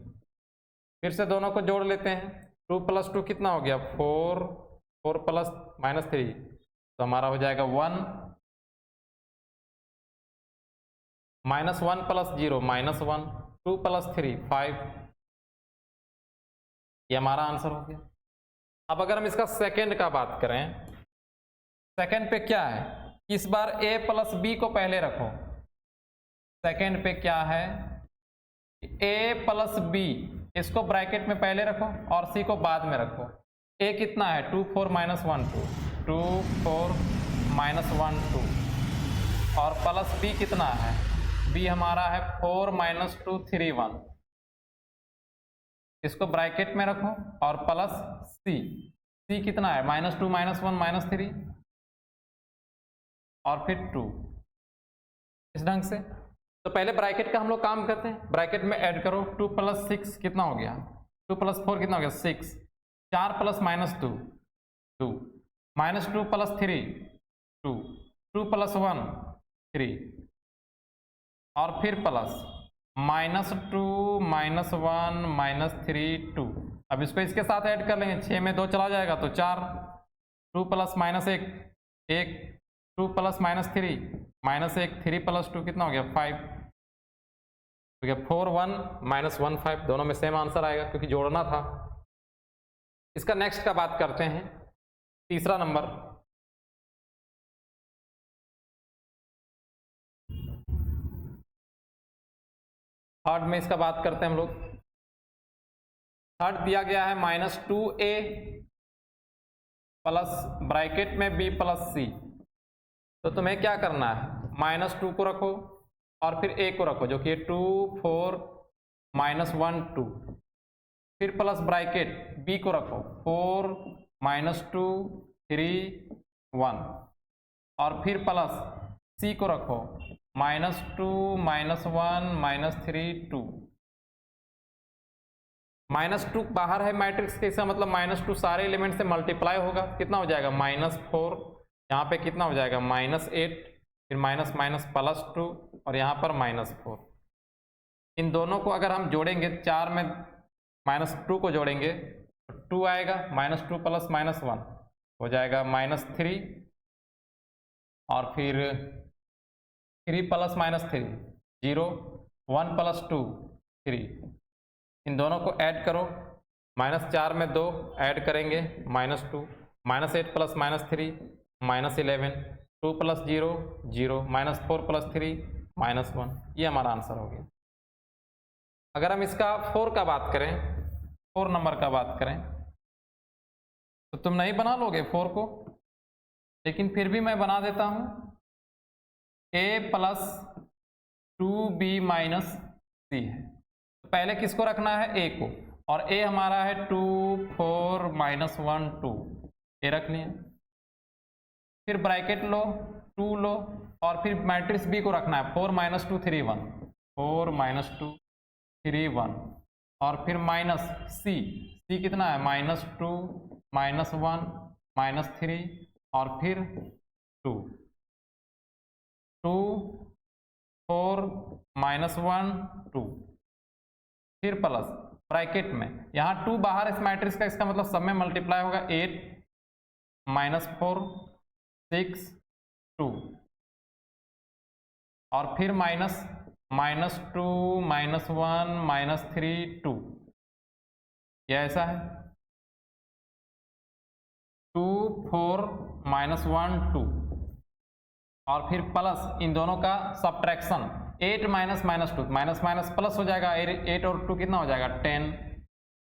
फिर से दोनों को जोड़ लेते हैं। 2 प्लस 2 कितना हो गया 4, 4 प्लस -3 तो हमारा हो जाएगा 1, -1 प्लस 0 -1, 2 प्लस 3 5। ये हमारा आंसर हो गया। अब अगर हम इसका सेकंड का बात करें, सेकंड पे क्या है, इस बार a प्लस बी को पहले रखो। सेकंड पे क्या है a प्लस बी, इसको ब्रैकेट में पहले रखो और c को बाद में रखो। a कितना है 2 4 -1 2, 2 4 -1 2 और प्लस b कितना है, b हमारा है 4 -2 3 1। इसको ब्रैकेट में रखो और प्लस c कितना है -2 -1 -3 और फिर 2। इस ढंग से तो पहले ब्रैकेट का हम लोग काम करते हैं। ब्रैकेट में ऐड करो, 2 प्लस 6 कितना हो गया, 2 प्लस 4 कितना हो गया 6, 4 प्लस -2 2, -2 प्लस 3 2, 2 प्लस 1 3 और फिर प्लस -2 -1 -3 2। अब इसको इसके साथ ऐड कर लेंगे, 6 में 2 चला जाएगा तो 4, 2 प्लस -1 1, 2 प्लस -3 -1 3 प्लस 2 कितना हो गया 5, तो क्या 4 1 -1 5, दोनों में सेम आंसर आएगा क्योंकि जोड़ना था। इसका नेक्स्ट का बात करते हैं, तीसरा नंबर। थर्ड में इसका बात करते हैं हम लोग। थर्ड दिया गया है -2a प्लस ब्रैकेट में b प्लस c। तो तुम्हें क्या करना है, -2 को रखो और फिर a को रखो जो कि 2 4 -1 2, फिर प्लस ब्रैकेट b को रखो 4 -2 3 1 और फिर प्लस c को रखो -2 -1 -3 2। -2 बाहर है मैट्रिक्स के, इसका मतलब -2 सारे एलिमेंट से मल्टीप्लाई होगा, कितना हो जाएगा -4, यहाँ पे कितना हो जाएगा -8, फिर माइनस माइनस +2 और यहाँ पर -4। इन दोनों को अगर हम जोड़ेंगे, 4 में -2 को जोड़ेंगे तो 2 आएगा, -2 प्लस -1 हो जाएगा -3 और फिर 3 प्लस -3 0, 1 प्लस 2 3। इन दोनों को ऐड करो, -4 में 2 ऐड करेंगे -2, -8 प्लस -3 -11, 2 प्लस 0 0, -4 प्लस 3 -1। ये हमारा आंसर हो गया। अगर हम इसका 4 का बात करें, 4 नंबर का बात करें तो तुम नहीं बना लोगे 4 को, लेकिन फिर भी मैं बना देता हूं। a plus 2b minus c है, तो पहले किसको रखना है, a को, और a हमारा है 2 4 -1 2, a रख लिया। फिर ब्रैकेट लो, 2 लो और फिर मैट्रिक्स b को रखना है 4 -2 3 1, 4 -2 3 1 और फिर माइनस c कितना है -2 -1 -3 और फिर 2 2 4 -1 2, फिर प्लस ब्रैकेट में यहाँ 2 बाहर इस मैट्रिक्स का, इसका मतलब सब में मल्टीप्लाई होगा, 8 -4 6 2 और फिर माइनस -2 -1 -3 2, ये ऐसा है 2 4 -1 2, और फिर प्लस इन दोनों का subtraction 8 minus -2, minus minus plus हो जाएगा, 8 और 2 कितना हो जाएगा 10,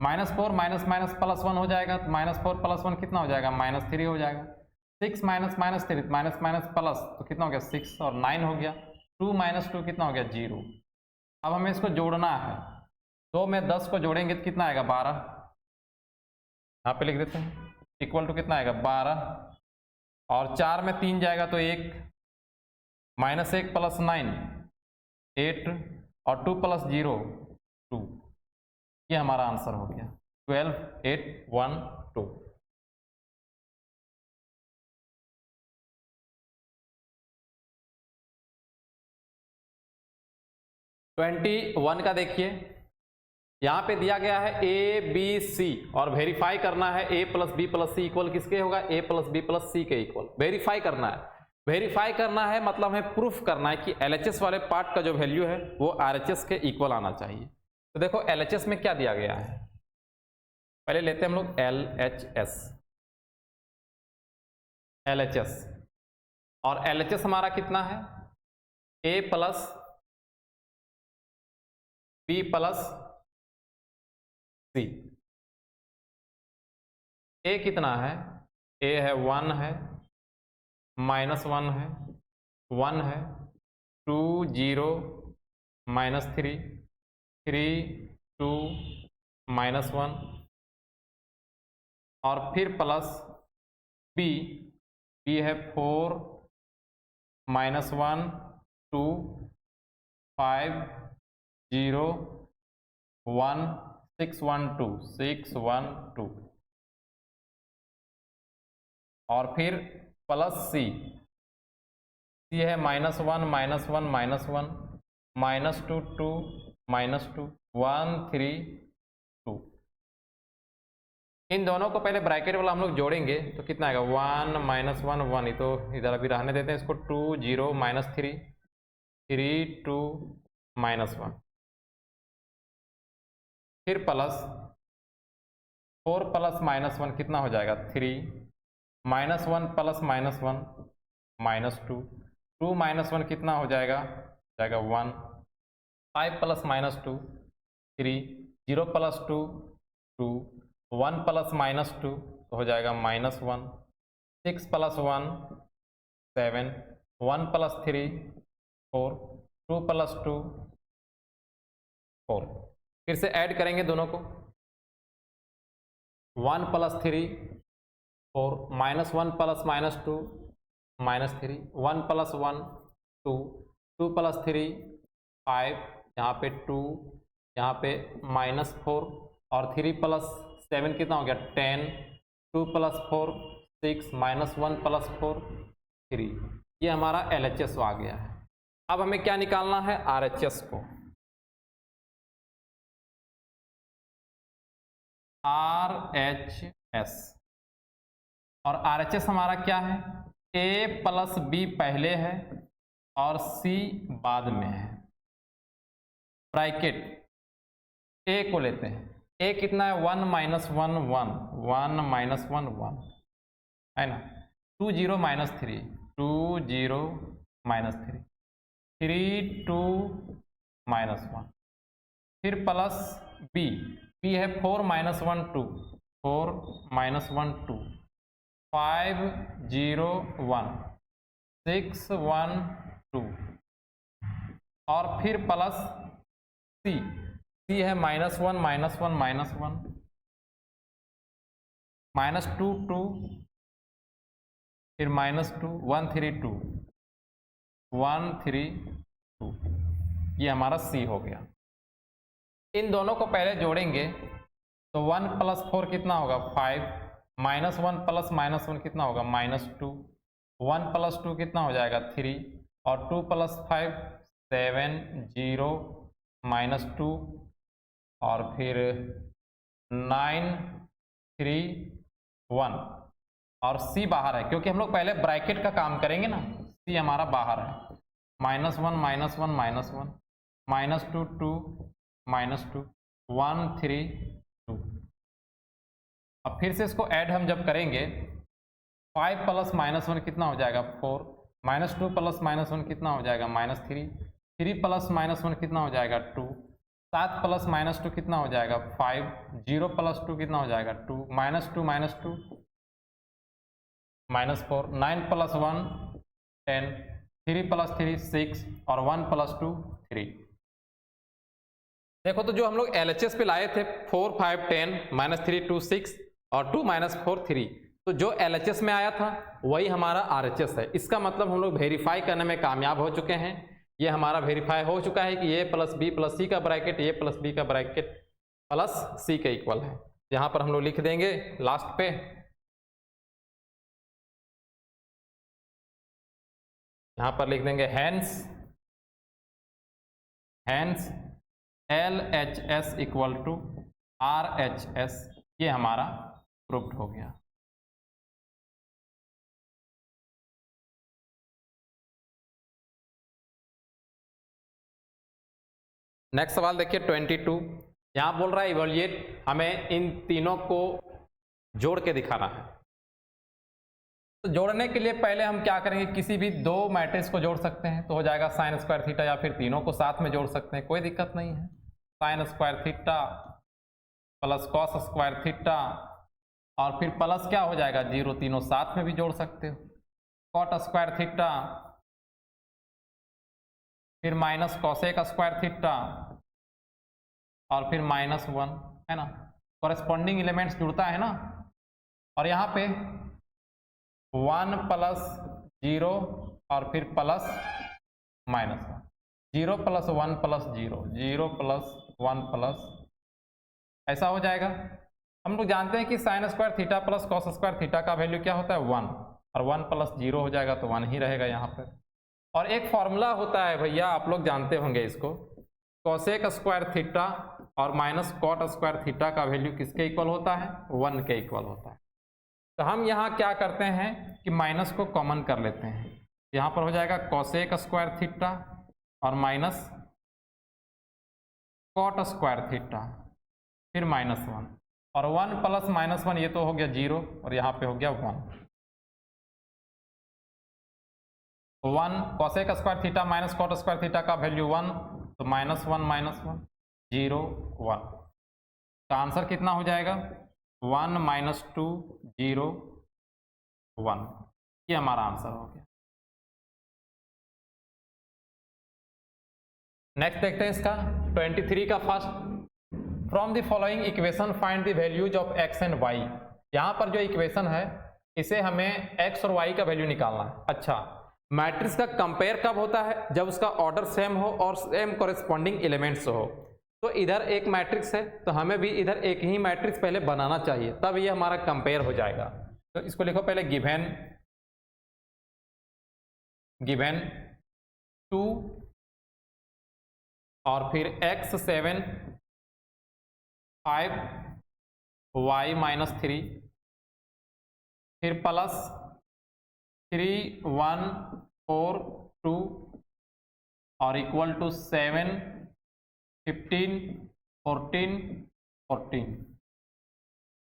-4 माइनस माइनस प्लस 1 हो जाएगा, तो -4 + 1 कितना हो जाएगा -3 हो जाएगा, 6 माइनस -3 माइनस माइनस प्लस तो कितना हो गया 6 और 9 हो गया, 2 - 2 कितना हो गया 0। अब हमें इसको जोड़ना है, 2 में 10 को जोड़ेंगे तो कितना आएगा 12, यहाँ पे लिख देते हैं इक्वल टू कितना आएगा 12, और 4 में 3 जाएगा तो 1, -1 + 9 8, और 2 + 0 2, ये हमारा आंसर हो गया 12 8 1 2। ट्वेंटी 1 का देखिए, यहां पे दिया गया है ए बी सी और वेरीफाई करना है a + b + c इक्वल किसके होगा, a + b + c के इक्वल वेरीफाई करना है। वेरीफाई करना है मतलब हमें प्रूफ करना है कि LHS वाले पार्ट का जो वैल्यू है वो RHS के इक्वल आना चाहिए। तो देखो LHS में क्या दिया गया है, पहले लेते हैं हम लोग LHS, और LHS हमारा कितना है a + b + c। a कितना है, a है 1 है, -1 है, 1 है, 2 0 -3 3 2 -1, और फिर प्लस b, b है 4 -1 2 5 0 1 6 1 2 6 1 2, और फिर प्लस c, c है -1 -1 -1 -2 2 -2 1 3 2। इन दोनों को पहले ब्रैकेट वाला हम लोग जोड़ेंगे तो कितना आएगा 1 -1 1, तो इधर अभी रहने देते हैं इसको, 2 0 -3 3 2 -1, फिर प्लस 4 + -1 कितना हो जाएगा 3, -1 + -1 -2 2 -1 कितना हो जाएगा 1, 5 + -2 3 0 + 2 2 1 + -2 तो हो जाएगा -1, 6 + 1 7 1 + 3 4 2 + 2 4। फिर से ऐड करेंगे दोनों को, 1 + 3 4 -1 + -2 -3 1 + 1 2 2 + 3 5, यहाँ पे 2, यहाँ पे -4 और 3 + 7 कितना हो गया 10, 2 + 4 6 -1 + 4 3, ये हमारा LHS आ गया है। अब हमें क्या निकालना है RHS को, RHS, और RHS हमारा क्या है a + b पहले है और c बाद में है, ब्रैकेट a को लेते हैं, a कितना है 1 - 1 1 1 -1 1 है ना, 2 0 -3 2 0 -3 3 2 -1, फिर प्लस b, b है 4 - 1 2 4 -1 2 5 0 1 6 1 2, और फिर प्लस c, c है -1 -1 -1 -2 2, फिर -2 1 3 2 1 3 2, ये हमारा c हो गया। इन दोनों को पहले जोड़ेंगे तो 1 + 4 कितना होगा 5, -1 + -1 कितना होगा -2, 1 + 2 कितना हो जाएगा 3, और 2 + 5 7 0 -2, और फिर 9 3 1, और c बाहर है क्योंकि हम लोग पहले ब्रैकेट का काम करेंगे ना, c हमारा बाहर है, -1 -1 -1 -2 2 -2 1 3 2। अब फिर से इसको ऐड हम जब करेंगे 5 + -1 कितना हो जाएगा 4, -2 + -1 कितना हो जाएगा -3, 3 + -1 कितना हो जाएगा 2, 7 + -2 कितना हो जाएगा 5, 0 + 2 कितना हो जाएगा 2, -2 -2 -4, 9 + 1 10, 3 + 3 6 और 1 + 2 3। देखो तो जो हम लोग LHS पे लाए थे 4 5 10 -3 2 6 और 2 -4 3, तो जो LHS में आया था वही हमारा RHS है। इसका मतलब हम लोग वेरीफाई करने में कामयाब हो चुके हैं। ये हमारा वेरीफाई हो चुका है कि A + B + C का ब्रैकेट A + B का ब्रैकेट प्लस C के इक्वल है। यहाँ पर हम लोग लिख देंगे लास्ट पे, यहाँ पर लिख देंगे हैंस LHS = RHS। ये हमारा प्रूव्ड हो गया। नेक्स्ट सवाल देखिए 22। यहाँ बोल रहा है इवैल्यूएट, हमें इन तीनों को जोड़ के दिखाना है। तो जोड़ने के लिए पहले हम क्या करेंगे, किसी भी दो मैट्रिक्स को जोड़ सकते हैं तो हो जाएगा sin स्क्वायर थीटा, या फिर तीनों को साथ में जोड़ सकते हैं, कोई दिक्कत नहीं है। sin square theta plus cos square theta और फिर प्लस क्या हो जाएगा 0, तीनों साथ में भी जोड़ सकते हो। cot स्क्वायर थीटा फिर माइनस cosec स्क्वायर थीटा और फिर -1, है ना। कॉरेस्पॉन्डिंग एलिमेंट्स जुड़ता है ना। और यहाँ पे 1 + 0 और फिर प्लस -1, 0 + 1 + 0, 0 + 1 प्लस, ऐसा हो जाएगा। हम लोग जानते हैं कि sin square theta plus cos square theta का वैल्यू क्या होता है 1, और 1 + 0 हो जाएगा तो 1 ही रहेगा यहाँ पर। और एक फॉर्मूला होता है भैया, आप लोग जानते होंगे इसको, cosec स्क्वायर थीटा और माइनस cot स्क्वायर थीटा का वैल्यू किसके इक्वल होता है 1 के इक्वल होता है। तो हम यहाँ क्या करते हैं कि माइनस को कॉमन कर लेते हैं। यहाँ पर हो जाएगा cosec स्क्वायर थीटा और माइनस cot स्क्वायर थीटा फिर -1, और 1 + -1 ये तो हो गया 0 और यहाँ पे हो गया 1 cosec square theta minus cot square theta का वैल्यू 1, तो -1 -1 0 1 का आंसर कितना हो जाएगा 1 -2 0 1। ये हमारा आंसर हो गया। नेक्स्ट देखते हैं इसका 23 का first. From the following equation find the values of x and y। यहाँ पर जो इक्वेशन है इसे हमें x और y का वैल्यू निकालना है। अच्छा, मैट्रिक्स का कंपेयर कब होता है, जब उसका ऑर्डर सेम हो और सेम कॉरेस्पॉन्डिंग एलिमेंट्स हो। तो इधर एक मैट्रिक्स है तो हमें भी इधर एक ही मैट्रिक्स पहले बनाना चाहिए, तब ये हमारा कंपेयर हो जाएगा। तो इसको लिखो पहले गिवन 2 और फिर x 7 5 y -3 फिर प्लस 3 1 4 2 और इक्वल टू 7 15 14 14।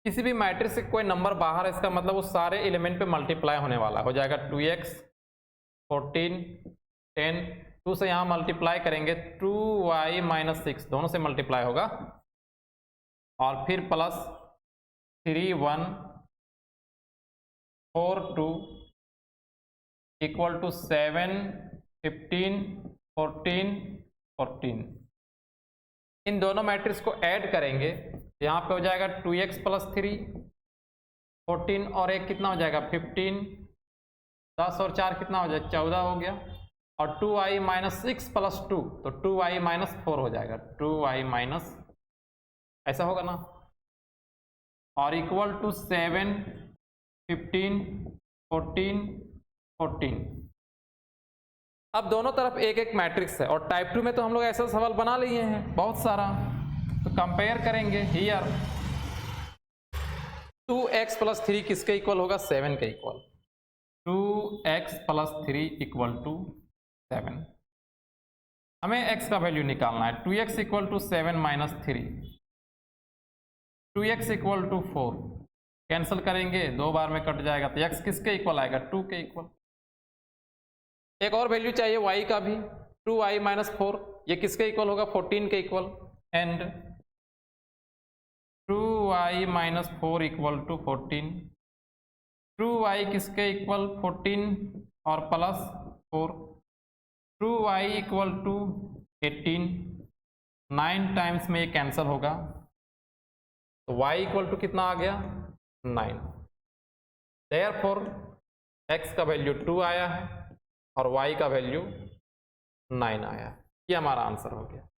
किसी भी मैट्रिक्स से कोई नंबर बाहर है, इसका मतलब वो सारे एलिमेंट पे मल्टीप्लाई होने वाला हो जाएगा। 2x 14 10, 2 से यहाँ मल्टीप्लाई करेंगे 2y -6 दोनों से मल्टीप्लाई होगा, और फिर प्लस 3 1 4 2 इक्वल टू 7 15 14 14। इन दोनों मैट्रिक्स को ऐड करेंगे, यहाँ पे हो जाएगा 2x + 3 14 और 1 कितना हो जाएगा 15, 10 और 4 कितना हो जाएगा 14 हो गया, और 2y -6 + 2 तो 2y -4 हो जाएगा, 2y ऐसा होगा ना, और इक्वल टू 7 15 14 14। अब दोनों तरफ एक एक मैट्रिक्स है, और टाइप 2 में तो हम लोग ऐसा सवाल बना लिए हैं बहुत सारा। तो कंपेयर करेंगे हियर 2x + 3 किसके इक्वल होगा 7 के इक्वल, 2x + 3 = 7। हमें x का वैल्यू निकालना है। 2x equal to 7 minus 3, 2x equal to 4, cancel करेंगे 2 बार में कट जाएगा, तो x किसके इक्वल आएगा? 2 के इक्वल। एक और वैल्यू चाहिए y का भी, 2y माइनस 4, ये किसके इक्वल होगा? 14 के equal. And 2y minus 4 equal to 14, 2y किसके इक्वल? 14 और plus 4, 2y equal to 18, 9 times में ये कैंसिल होगा, तो y इक्वल टू कितना आ गया? 9। देयरफॉर x का वैल्यू 2 आया है और y का वैल्यू 9 आया है। ये हमारा आंसर हो गया।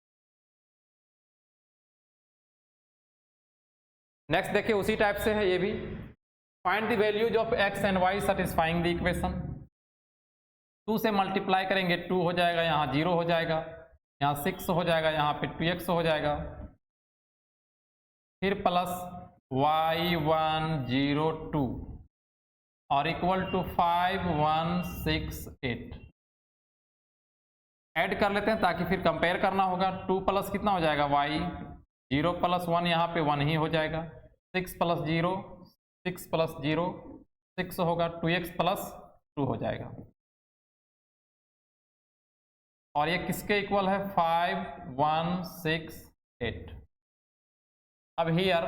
नेक्स्ट देखिए, उसी टाइप से है ये भी। Find the values of x and y satisfying the equation. 2 से मल्टीप्लाई करेंगे 2 हो जाएगा, यहाँ 0 हो जाएगा, यहाँ 6 हो जाएगा, यहाँ पे 2x हो जाएगा, फिर प्लस y102 और इक्वल टू 5168। ऐड कर लेते हैं ताकि फिर कंपेयर करना होगा। 2 प्लस कितना हो जाएगा? y, 0 प्लस 1, यहाँ पे 1 ही हो जाएगा, 6 प्लस 0, 6 प्लस 0 6 होगा, 2x प्लस 2 हो जाएगा, और ये किसके इक्वल है? 5168। अब हियर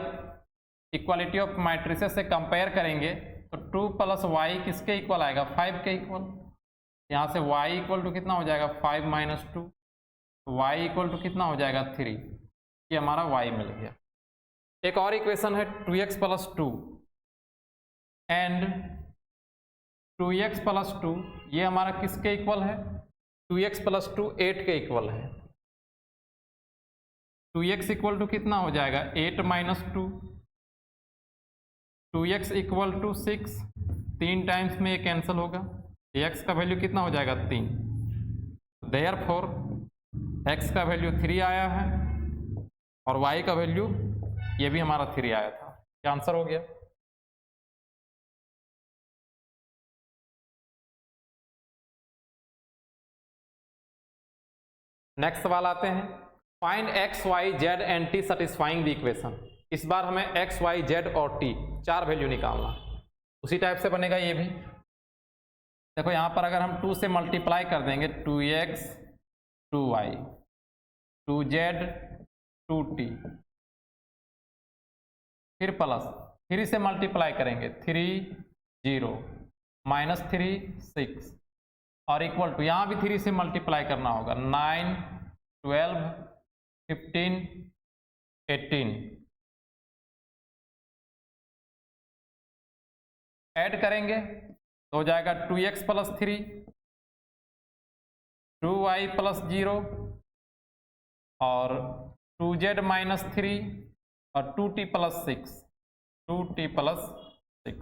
इक्वालिटी ऑफ मैट्रिसेस से कंपेयर करेंगे तो 2 प्लस y किसके इक्वल आएगा? 5 के इक्वल। यहाँ से y इक्वल टू कितना हो जाएगा? 5 माइनस 2, y इक्वल टू कितना हो जाएगा? 3। ये हमारा y मिल गया। एक और इक्वेशन है 2x plus 2 and 2x plus 2, ये हमारा किसके इक्वल है? 2x प्लस 2 8 के इक्वल है। 2x इक्वल टू कितना हो जाएगा? 8 minus 2, 2x equal to 6, 3 times में ये कैंसिल होगा, x का वैल्यू कितना हो जाएगा? 3। देयरफॉर x का वैल्यू 3 आया है और y का वैल्यू ये भी हमारा 3 आया था। क्या आंसर हो गया? नेक्स्ट सवाल आते हैं। Find x, y, z and t satisfying the equation. इस बार हमें x, y, z और t 4 वैल्यू निकालना। उसी टाइप से बनेगा ये भी। देखो यहाँ पर अगर हम 2 से मल्टीप्लाई कर देंगे, 2x 2y 2z 2t, फिर प्लस 3 से मल्टीप्लाई करेंगे 3 0 माइनस 3 6 और इक्वल टू यहाँ भी 3 से मल्टीप्लाई करना होगा 9 12 15 18। ऐड करेंगे तो हो जाएगा 2x प्लस 3 2y प्लस 0 और 2z माइनस 3 और 2t प्लस 6 2t प्लस 6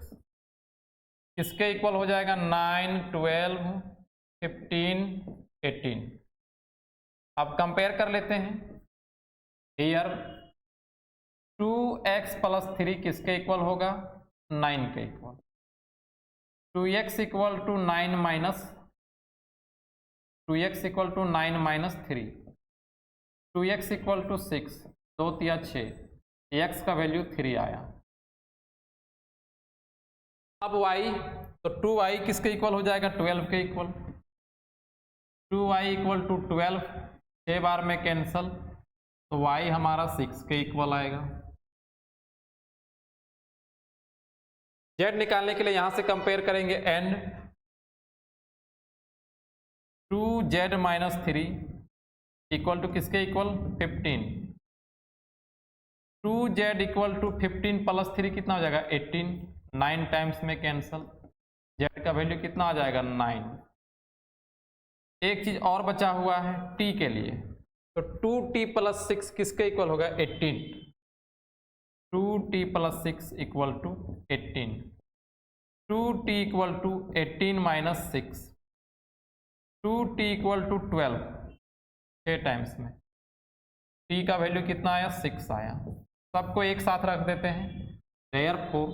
किसके इक्वल हो जाएगा? 9 12 15 18। अब कंपेयर कर लेते हैं। हियर 2x प्लस 3 किसके इक्वल होगा? 9 के equal. 2x equal to 9 minus 2x equal to 9 minus 3, 2x equal to 6, 2 3 6, x का वैल्यू 3 आया। अब y, तो 2y किसके इक्वल हो जाएगा? 12 के इक्वल। 2y इक्वल टू 12, 6 बार में कैंसल, तो y हमारा 6 के इक्वल आएगा। z निकालने के लिए यहां से कंपेयर करेंगे and 2z minus 3 equal to किसके equal? 15। 2z equal to 15 plus 3 कितना हो जाएगा? 18, 9 टाइम्स में कैंसल, z का वैल्यू कितना आ जाएगा? 9। एक चीज और बचा हुआ है t के लिए, तो 2t प्लस 6 किसके इक्वल होगा? 18। 2t plus 6 equal to 18, 2t equal to 18 minus 6, 2t equal to 12, 6 times में t का वैल्यू कितना आया? 6 आया। सबको एक साथ रख देते हैं। देयरफॉर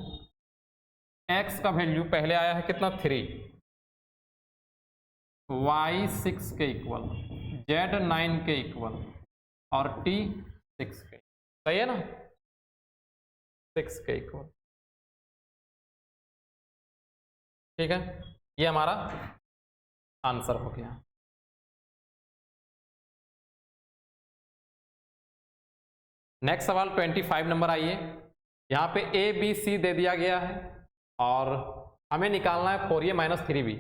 x का वैल्यू पहले आया है कितना? 3, y 6 के इक्वल, Z 9 के इक्वल और T 6 के, सही है ना, 6 के इक्वल। ठीक है, ये हमारा आंसर हो गया। नेक्स्ट सवाल 25 नंबर आइए। यहाँ पे ए बी सी दे दिया गया है और हमें निकालना है 4a माइनस 3b,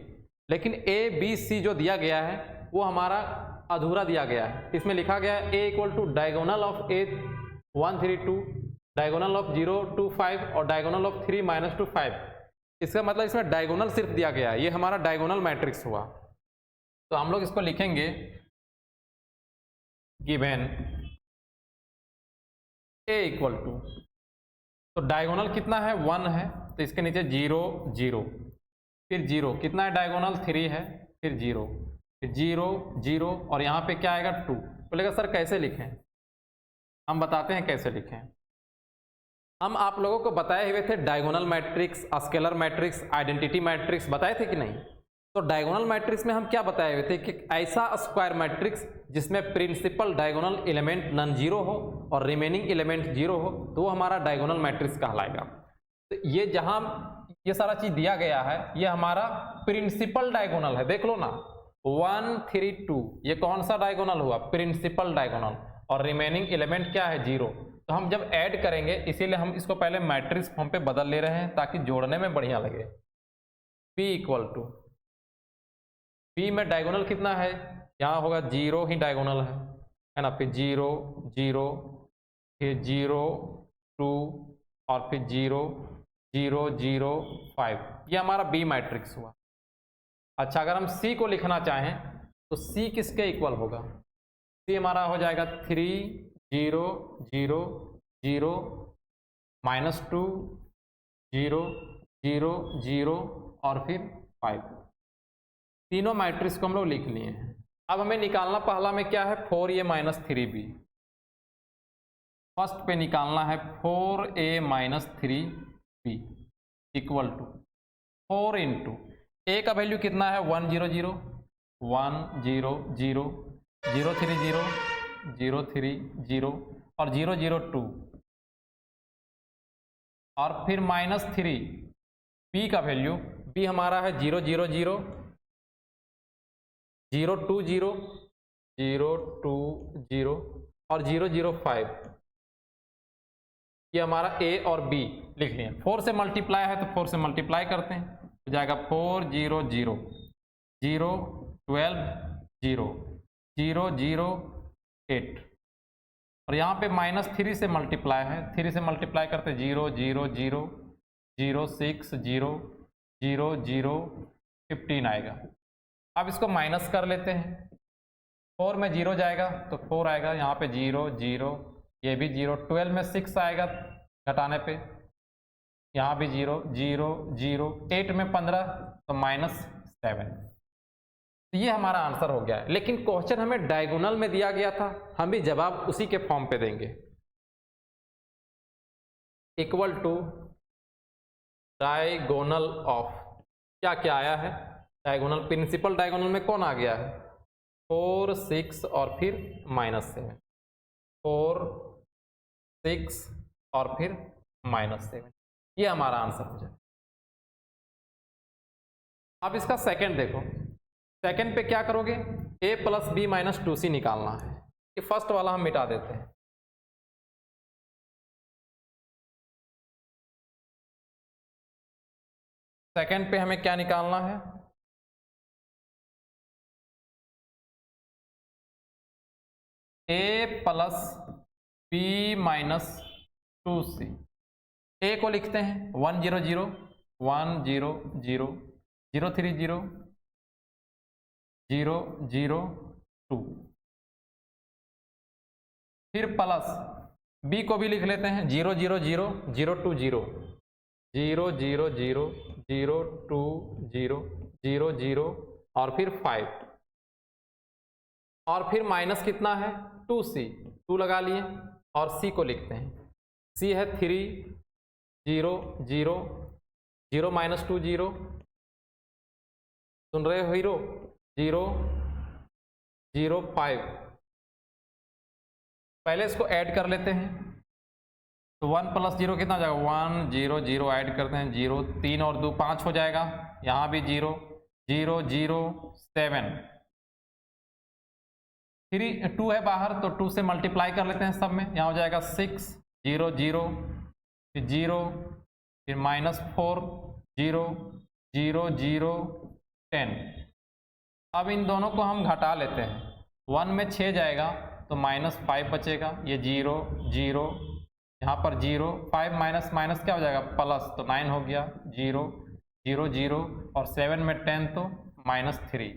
लेकिन ए बी सी जो दिया गया है वो हमारा अधूरा दिया गया है। इसमें लिखा गया है a equal to diagonal of a 1 3 2, diagonal of 0 2 5 और डायगोनल ऑफ 3 माइनस 2 5। इसका मतलब इसमें डायगोनल सिर्फ दिया गया है, ये हमारा डायगोनल मैट्रिक्स हुआ। तो हम लोग इसको लिखेंगे गिवन a इक्वल टू, तो डायगोनल कितना है 1 है, तो इसके नीचे 0 0, फिर 0 कितना है डायगोनल 3 है, फिर 0 फिर 0 0 और यहाँ पे क्या आएगा 2। बोलेगा सर कैसे लिखें, हम बताते हैं कैसे लिखें। हम आप लोगों को बताए हुए थे diagonal matrix, scalar matrix, identity matrix बताए थे कि नहीं। तो डायगोनल मैट्रिक्स में हम क्या बताए हुए थे कि ऐसा स्क्वायर मैट्रिक्स जिसमें principal diagonal element non zero हो और रिमेनिंग एलिमेंट जीरो हो, तो वो हमारा डायगोनल मैट्रिक्स कहलाएगा। तो ये जहां ये सारा चीज दिया गया है ये हमारा प्रिंसिपल डायगोनल है, देख लो ना 1 3 2, ये कौन सा डायगोनल हुआ, प्रिंसिपल डायगोनल, और रिमेनिंग एलिमेंट क्या है 0। तो हम जब ऐड करेंगे इसीलिए हम इसको पहले मैट्रिक्स फॉर्म पे बदल ले रहे हैं ताकि जोड़ने में बढ़िया लगे। P इक्वल टू, P में डायगोनल कितना है, यहाँ होगा 0 ही डायगोनल है ना, फिर 0 0 फिर 0 2 और फिर 0 0 0 5, ये हमारा B मैट्रिक्स हुआ। अच्छा अगर हम C को लिखना चाहें तो C किसके इक्वल होगा, C हमारा हो जाएगा 3 0 0 0 -2 0 0 0 और फिर 5। तीनों मैट्रिक्स को हम लोग लिख लिए हैं। अब हमें निकालना पहला में क्या है 4a माइनस 3b। फर्स्ट पे निकालना है 4a minus 3b equal to 4 into a का वैल्यू कितना है 1 0 0 1 0 0 0 3 0 0 3 0 और 0 0 2 और फिर -3 b का वैल्यू, b हमारा है 0 0 0 0 2 0 0 2 0 और 0 0 5, ये हमारा a और b लिख लिए। 4 से मल्टीप्लाई है तो 4 से मल्टीप्लाई करते हैं, हो जाएगा 4 0 0 0 12 0 0 0 8 और यहाँ पे -3 से मल्टीप्लाई है, 3 से मल्टीप्लाई करते 0 0 0 0 6 0 0 0 15 आएगा। अब इसको माइनस कर लेते हैं, 4 में 0 जाएगा तो 4 आएगा, यहाँ पे 0 0 ये भी 0, 12 में 6 आएगा घटाने पे, यहाँ भी 0 0 0, 8 में 15 तो -7। तो ये हमारा आंसर हो गया है। लेकिन क्वेश्चन हमें डायगोनल में दिया गया था, हम भी जवाब उसी के फॉर्म पे देंगे। इक्वल टू डायगोनल ऑफ, क्या क्या आया है डायगोनल, प्रिंसिपल डायगोनल में कौन आ गया है 4 6 और फिर -7, 4 6 और फिर -7, ये हमारा आंसर हो जाए। अब इसका सेकंड देखो, सेकंड पे क्या करोगे, a plus b minus 2c निकालना है। ये फर्स्ट वाला हम मिटा देते हैं। सेकंड पे हमें क्या निकालना है, a plus b minus 2c। a को लिखते हैं 1 0 0 1 0 0 0 3 0 0 0 2, फिर प्लस b को भी लिख लेते हैं 0 0 0 0 2 0 0 0 0 0 2 0 0 0 और फिर 5 और फिर माइनस कितना है 2c, 2 लगा लिए और c को लिखते हैं, c है 3 0 0 0 -2 0, सुन रहे हो हीरो, 0 0.05। पहले इसको ऐड कर लेते हैं, तो 1 + 0 कितना हो जाएगा 1 0 0 ऐड करते हैं 0, 3 और 2 5 हो जाएगा, यहाँ भी 0 0 0 7, 3 2 है बाहर तो 2 से मल्टीप्लाई कर लेते हैं सब में, यहाँ हो जाएगा 6 0 0 फिर 0 फिर -4 0 0 0 10। अब इन दोनों को हम घटा लेते हैं, 1 में 6 जाएगा तो -5 बचेगा, ये 0 0 यहाँ पर 0 5 माइनस क्या हो जाएगा प्लस, तो 9 हो गया 0 0 0 और 7 में 10 तो -3।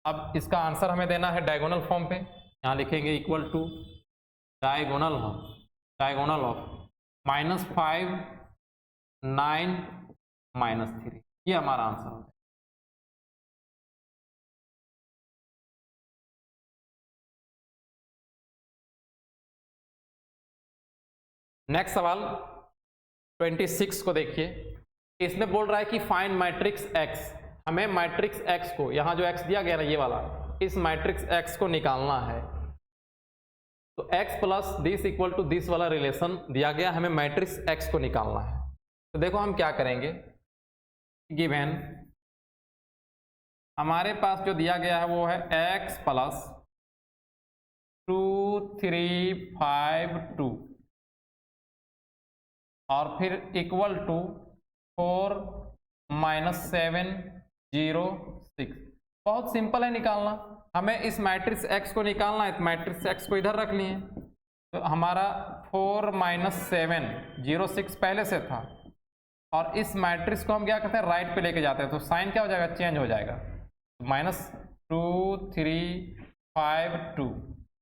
अब इसका आंसर हमें देना है डायगोनल फॉर्म पे, यहाँ लिखेंगे इक्वल टू डायगोनल ऑफ -5 9 -3, ये हमारा आंसर होगा। नेक्स्ट सवाल 26 को देखिए, इसमें बोल रहा है कि फाइंड मैट्रिक्स एक्स, हमें मैट्रिक्स एक्स को, यहाँ जो एक्स दिया गया ना ये वाला, इस मैट्रिक्स एक्स को निकालना है। तो x plus this equal to this वाला रिलेशन दिया गया, हमें मैट्रिक्स एक्स को निकालना है। तो देखो हम क्या करेंगे, गिवन हमारे पास जो दिया गया है वो है एक्स प्लस 2 3 5 2 और फिर इक्वल टू 4 -7 0 6। बहुत सिंपल है निकालना, हमें इस मैट्रिक्स एक्स को निकालना है, तो मैट्रिक्स एक्स को इधर रख लिए, तो हमारा 4 -7 0 6 पहले से था, और इस मैट्रिक्स को हम क्या करते हैं राइट पे लेके जाते हैं, तो साइन क्या हो जाएगा चेंज हो जाएगा, -2 3 5 2।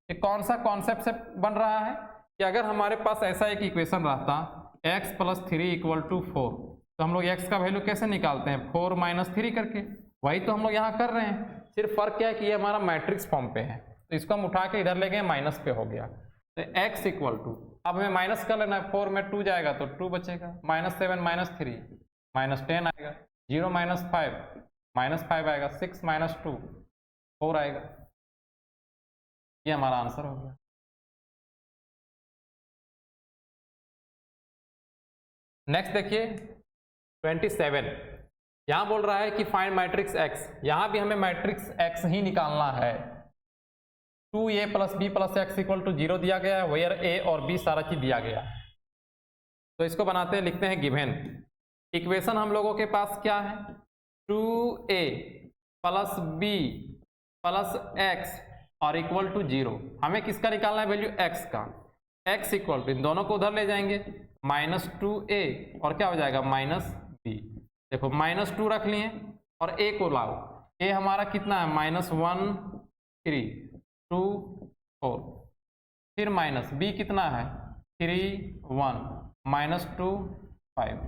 ये कौन सा कॉन्सेप्ट से बन रहा है कि अगर हमारे पास ऐसा एक इक्वेशन रहता x + 3 = 4, तो हम लोग x का वैल्यू कैसे निकालते हैं 4 - 3 करके, वही तो हम लोग यहाँ कर रहे हैं, सिर्फ फर्क क्या है कि ये हमारा मैट्रिक्स फॉर्म पे है, तो इसको हम उठा के इधर ले गए माइनस पे हो गया, तो x = अब हमें माइनस कर लेना है, 4 में 2 जाएगा तो 2 बचेगा, -7 -3 -10 आएगा, 0 -5 -5 आएगा, 6 - 2 4 आएगा, ये हमारा आंसर हो गया। नेक्स्ट देखिए 27, यहां बोल रहा है कि फाइंड मैट्रिक्स एक्स, यहां भी हमें मैट्रिक्स एक्स ही निकालना है। 2a + b + x = 0 दिया गया है, वेयर a और b सारा चीज दिया गया है, तो इसको बनाते हैं, लिखते हैं गिवन इक्वेशन हम लोगों के पास क्या है 2a + b + x और इक्वल टू 0। हमें किसका निकालना है वैल्यू x का, x = इन दोनों को उधर ले जाएंगे, -2a और क्या हो जाएगा -b। देखो -2 रख लिए और a को लाओ, a हमारा कितना है -1 3 2 4, फिर b कितना है 3 1 -2 5,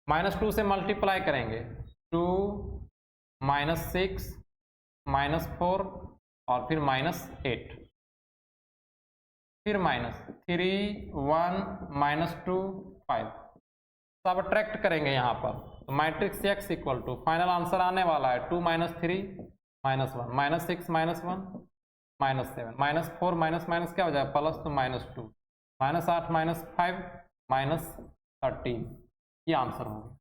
-2 से मल्टीप्लाई करेंगे 2 -6 -4 और फिर -8, फिर -3 1 -2 5, सब ट्रैक्ट करेंगे यहाँ पर, तो मैट्रिक्स x = फाइनल आंसर आने वाला है 2 - 3 -1 -6 -1 -7 -4 माइनस क्या हो जाएगा प्लस, तो -2 -8 -5 -13, ये आंसर होगा।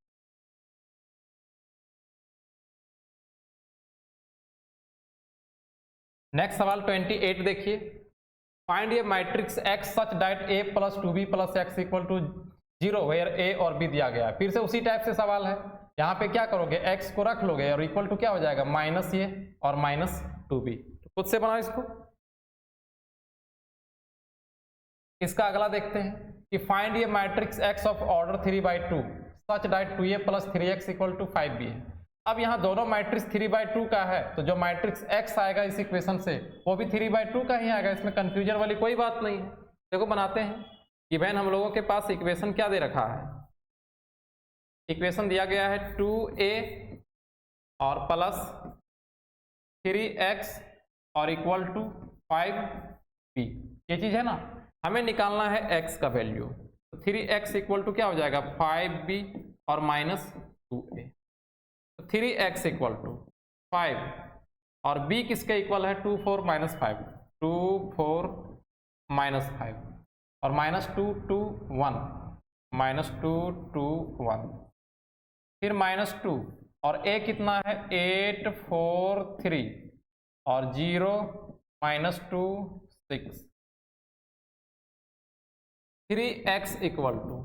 नेक्स्ट सवाल 28 देखिए, find a matrix x such that a + 2b + x = 0 where a और b दिया गया है। फिर से उसी टाइप से सवाल है, यहाँ पे क्या करोगे x को रख लोगे और इक्वल टू क्या हो जाएगा माइनस ये और -2b, तो खुद से बनाओ इसको। इसका अगला देखते हैं कि find a matrix x of order 3/2 such that 2a + 3x = 5b है। अब यहाँ दोनों मैट्रिक्स 3/2 का है, तो जो मैट्रिक्स x आएगा इस इक्वेशन से वो भी 3/2 का ही आएगा, इसमें कंफ्यूजन वाली कोई बात नहीं है। देखो बनाते हैं, गिवन हम लोगों के पास इक्वेशन क्या दे रखा है, इक्वेशन दिया गया है 2a और प्लस 3x और इक्वल टू 5b, ये चीज है ना, हमें निकालना है x का वैल्यू, तो 3x = क्या हो जाएगा 5b और -2a, 3x = 5 और b किसके इक्वल है 2 4 माइनस 5, 2 4 माइनस 5 और -2 2 1, -2 2 1, फिर -2 और a कितना है 8 4 3 और 0 -2 6, 3x इक्वल टू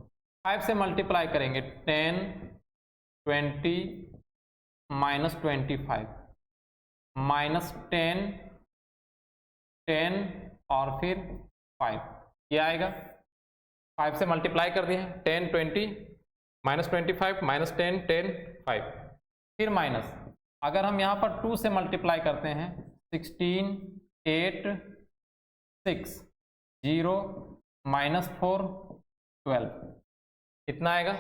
5 से मल्टीप्लाई करेंगे 10 20 -25 -10 10 और फिर 5, ये आएगा 5 से मल्टीप्लाई कर दिए 10 20 -25 -10 10 5, फिर माइनस अगर हम यहाँ पर 2 से मल्टीप्लाई करते हैं 16 8 6 0 -4 12, कितना आएगा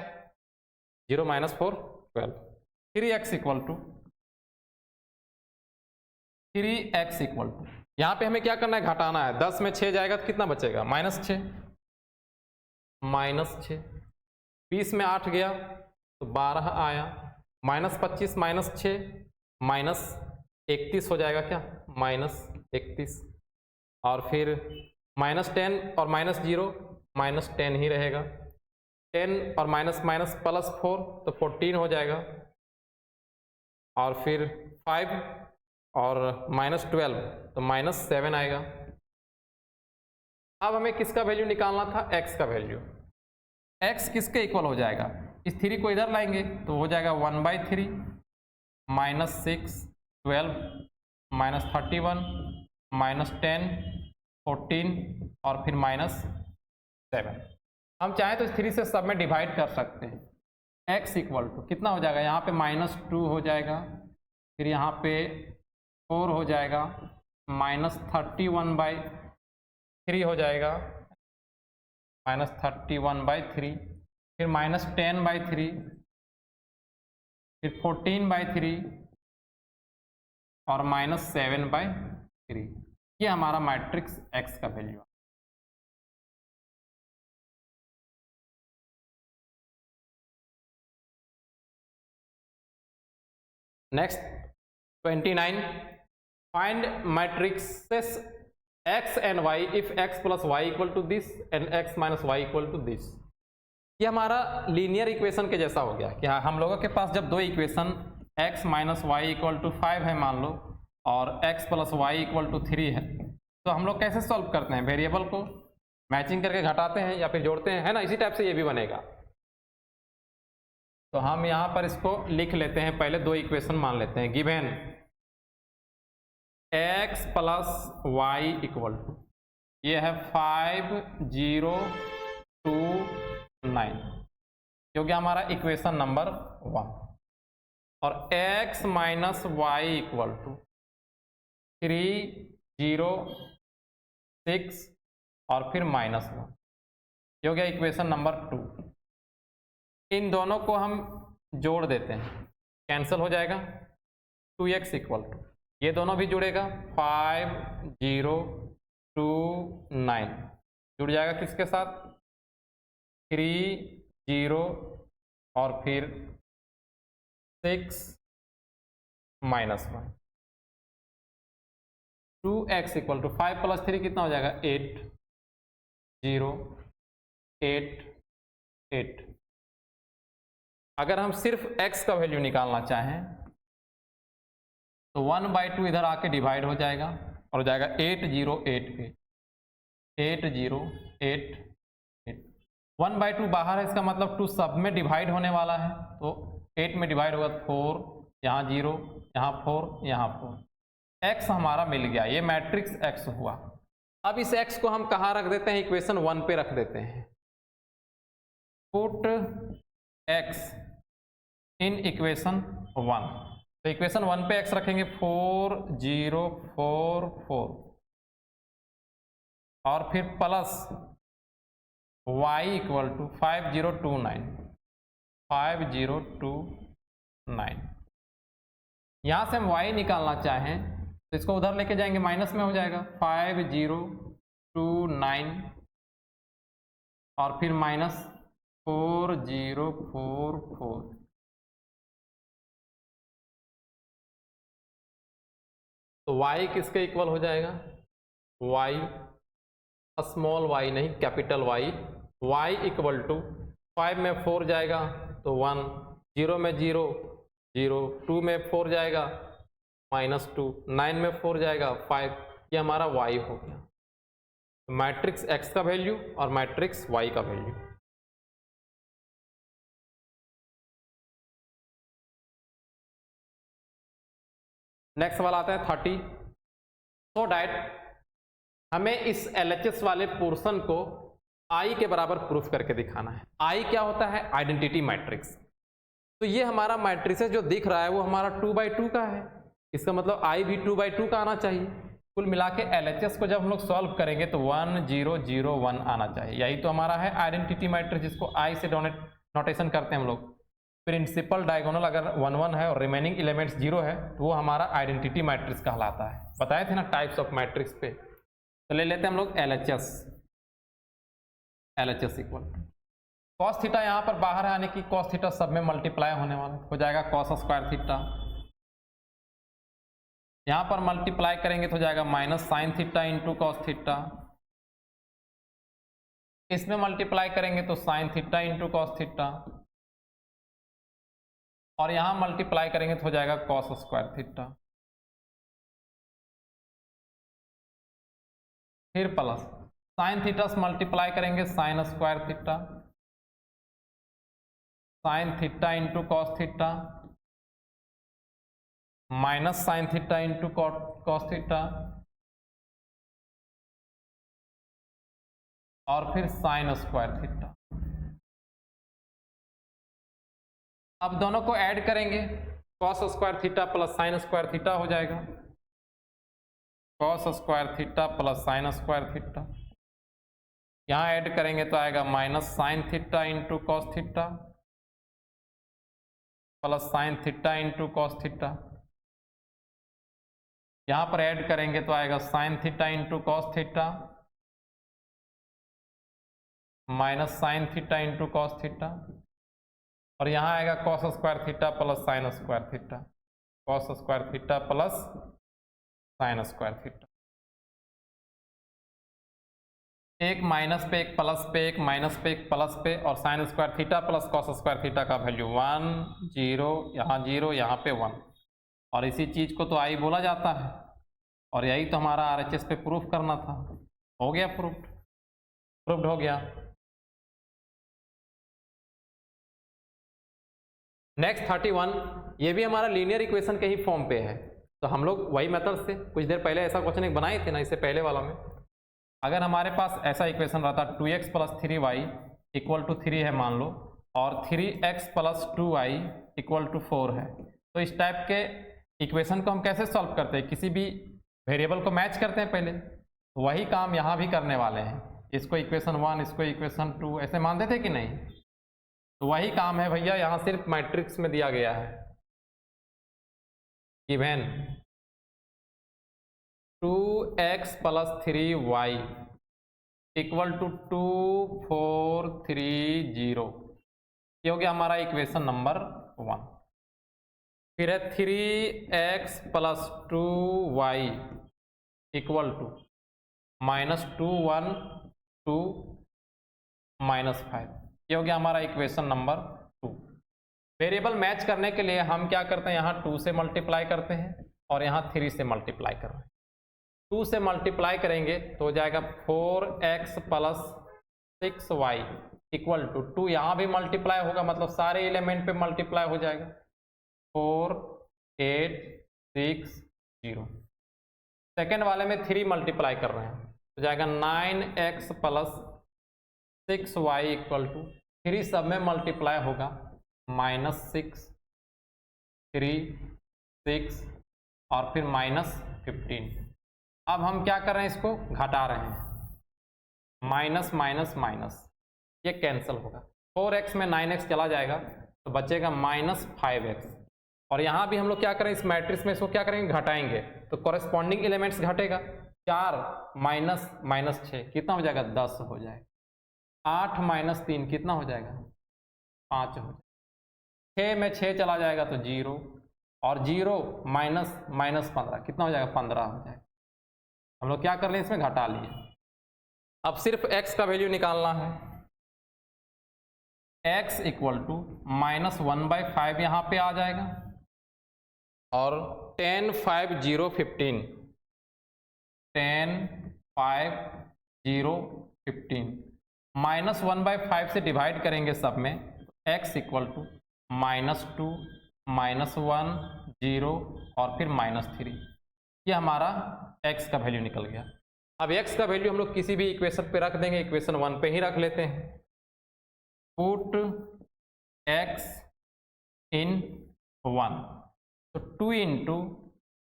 0 -4 12, 3x equal to 3x equal to यहाँ पे हमें क्या करना है घटाना है, 10 में 6 जाएगा तो कितना बचेगा -6 -6, 20 में 8 गया तो 12 आया, -25 -6 -31 हो जाएगा क्या -31 और फिर -10 और -0 -10 ही रहेगा, 10 और माइनस +4 तो 14 हो जाएगा और फिर 5 और -12 तो -7 आएगा। अब हमें किसका वैल्यू निकालना था, x का वैल्यू। x किसके इक्वल हो जाएगा, इस 3 को इधर लाएंगे तो हो जाएगा 1/3 -6 12 -31 -10 14 और फिर -7। हम चाहें तो इस 3 से सब में डिवाइड कर सकते हैं। x इक्वल टू कितना हो जाएगा, यहाँ पे -2 हो जाएगा, फिर यहाँ पे 4 हो जाएगा, -31/3 हो जाएगा, -31/3, फिर -10/3, फिर 14/3 और -7/3। ये हमारा मैट्रिक्स x का वैल्यू है। Next 29, find matrixes x and y if x + y = this and x - y = this. ये हमारा लीनियर इक्वेशन के जैसा हो गया कि हाँ, हम लोगों के पास जब दो इक्वेशन x - y = 5 है मान लो और x + y = 3 है, तो हम लोग कैसे सॉल्व करते हैं, वेरिएबल को मैचिंग करके घटाते हैं या फिर जोड़ते हैं, है ना। इसी टाइप से ये भी बनेगा। तो हम यहाँ पर इसको लिख लेते हैं, पहले दो इक्वेशन मान लेते हैं। गिवन x + y = ये है 5 0 2 9, जो कि हमारा इक्वेशन नंबर 1, और x - y = 3 0 6 और फिर -1, जो कि इक्वेशन नंबर 2। इन दोनों को हम जोड़ देते हैं, कैंसिल हो जाएगा, 2x = ये दोनों भी जुड़ेगा, 5 0 2 9 जुड़ जाएगा किसके साथ, 3 0 और फिर 6 -1। 2x = 5 + 3 कितना हो जाएगा, 8 0 8 8। अगर हम सिर्फ x का वैल्यू निकालना चाहें तो 1/2 इधर आके डिवाइड हो जाएगा और हो जाएगा 8 0 8 8 0 8 8। 1/2 बाहर है, इसका मतलब 2 सब में डिवाइड होने वाला है, तो 8 में डिवाइड होगा 4, यहाँ 0 यहाँ 4 यहाँ 4। x हमारा मिल गया, ये मैट्रिक्स x हुआ। अब इस x को हम कहाँ रख देते हैं, इक्वेशन 1 पे रख देते हैं। पुट x इन इक्वेशन 1, तो इक्वेशन 1 पे x रखेंगे 4 0 4 4 और फिर प्लस y = 5 0 2 9 5 0 2 9। यहाँ से हम y निकालना चाहें तो इसको उधर लेके जाएंगे, माइनस में हो जाएगा, 5 0 2 9 और फिर -4 0 4 4। तो y किसके इक्वल हो जाएगा, y स्मॉल y नहीं capital Y, y equal to 5 में 4 जाएगा तो 1, 0 में 0, 0, 2 में 4 जाएगा -2, 9 में 4 जाएगा 5, ये हमारा y हो गया। मैट्रिक्स x का वैल्यू और मैट्रिक्स y का वैल्यू। नेक्स्ट सवाल आता है 30। सो डैट हमें इस LHS वाले पोर्शन को I के बराबर प्रूफ करके दिखाना है। I क्या होता है, आइडेंटिटी मैट्रिक्स। तो ये हमारा मैट्रिक्स जो दिख रहा है वो हमारा 2/2 का है, इसका मतलब I भी 2/2 का आना चाहिए। कुल मिला के LHS को जब हम लोग सॉल्व करेंगे तो 1 0 0 1 आना चाहिए। यही तो हमारा है आइडेंटिटी मैट्रिक्स, जिसको I से नोटेशन करते हैं हम लोग। प्रिंसिपल डायगोनल अगर 1 1 है और रिमेनिंग एलिमेंट्स 0 है तो वो हमारा आइडेंटिटी मैट्रिक्स कहलाता है। बताए थे ना टाइप्स ऑफ मैट्रिक्स पे। तो ले लेते हैं हम लोग LHS। LHS equal cos theta, यहाँ पर बाहर है यानी कि कॉस थीटा सब में मल्टीप्लाई होने वाला हो जाएगा कॉस स्क्वायर थीटा। यहाँ पर मल्टीप्लाई करेंगे तो हो जाएगा minus sine theta into cos theta. इसमें मल्टीप्लाई करेंगे तो sine theta into cos theta, और यहां मल्टीप्लाई करेंगे तो हो जाएगा कॉस स्क्वायर थीटा। फिर प्लस साइन थीटा से मल्टीप्लाई करेंगे sine square theta, sine theta into cos theta, minus sine theta into cos theta, और फिर साइन स्क्वायर थीटा। अब दोनों को ऐड करेंगे, cos square theta plus sine square theta हो जाएगा, cos square theta plus sine square theta. यहाँ add करेंगे तो आएगा minus sine theta into cos theta plus sine theta into cos theta. यहाँ पर ऐड करेंगे तो आएगा sine theta into cos theta minus sine theta into cos theta, और यहाँ आएगा cos square theta plus sine square theta, cos square theta plus sine square theta. एक minus पे एक प्लस पे, एक माइनस पे एक प्लस पे, और sine square theta plus cos square theta का वैल्यू 1 0, यहाँ 0, यहाँ पे 1, और इसी चीज को तो आई बोला जाता है, और यही तो हमारा RHS पे प्रूफ करना था। हो गया प्रूफ्ड हो गया। नेक्स्ट 31, ये भी हमारा लीनियर इक्वेशन के ही फॉर्म पे है। तो हम लोग वही मेथड से कुछ देर पहले ऐसा क्वेश्चन एक बनाए थे ना, इससे पहले वाला में। अगर हमारे पास ऐसा इक्वेशन रहता 2x plus 3y equal to 3 है मान लो, और 3x plus 2y equal to 4 है, तो इस टाइप के इक्वेशन को हम कैसे सॉल्व करते हैं, किसी भी वेरिएबल को मैच करते हैं पहले। वही काम यहाँ भी करने वाले हैं, इसको इक्वेशन 1, इसको इक्वेशन 2 ऐसे मान देते कि नहीं। तो वही काम है भैया, यहाँ सिर्फ मैट्रिक्स में दिया गया है given 2x plus 3y equal to 2 4 3 0, ये हो गया हमारा इक्वेशन नंबर 1। फिर है 3x plus 2y equal to -2 1 2 -5, ये हो गया हमारा इक्वेशन नंबर 2। वेरिएबल मैच करने के लिए हम क्या करते हैं, यहाँ 2 से मल्टीप्लाई करते हैं और यहाँ 3 से मल्टीप्लाई कर रहे हैं। 2 से मल्टीप्लाई करेंगे तो हो जाएगा 4x plus 6y equal to 2, यहाँ भी मल्टीप्लाई होगा, मतलब सारे एलिमेंट पे मल्टीप्लाई हो जाएगा 4 8 6 0। सेकेंड वाले में 3 मल्टीप्लाई कर रहे हैं, हो जाएगा 9x plus 6y equal to 3 सब में मल्टीप्लाई होगा -6 3 6 और फिर -15। अब हम क्या कर रहे हैं, इसको घटा रहे हैं, माइनस माइनस माइनस, ये कैंसिल होगा। 4x में 9x चला जाएगा तो बचेगा -5x, और यहाँ भी हम लोग क्या करें, इस मैट्रिक्स में इसको क्या करेंगे, घटाएंगे, तो कॉरेस्पॉन्डिंग एलिमेंट्स घटेगा। 4 माइनस -6 कितना हो जाएगा, 10 हो जाएगा। 8 - 3 कितना हो जाएगा, 5 हो जाएगा। 6 में 6 चला जाएगा तो 0, और 0 -15 कितना हो जाएगा, 15 हो जाएगा। हम लोग क्या कर लें, इसमें घटा लिए। अब सिर्फ x का वैल्यू निकालना है। x इक्वल टू -1/5 यहाँ पे आ जाएगा और 10 5 0 15 10 5 0 15 -1/5 से डिवाइड करेंगे सब में, x इक्वल टू -2 -1 0 और फिर -3। ये हमारा x का वैल्यू निकल गया। अब x का वैल्यू हम लोग किसी भी इक्वेशन पे रख देंगे, इक्वेशन 1 पे ही रख लेते हैं। पुट x इन 1, तो 2 इंटू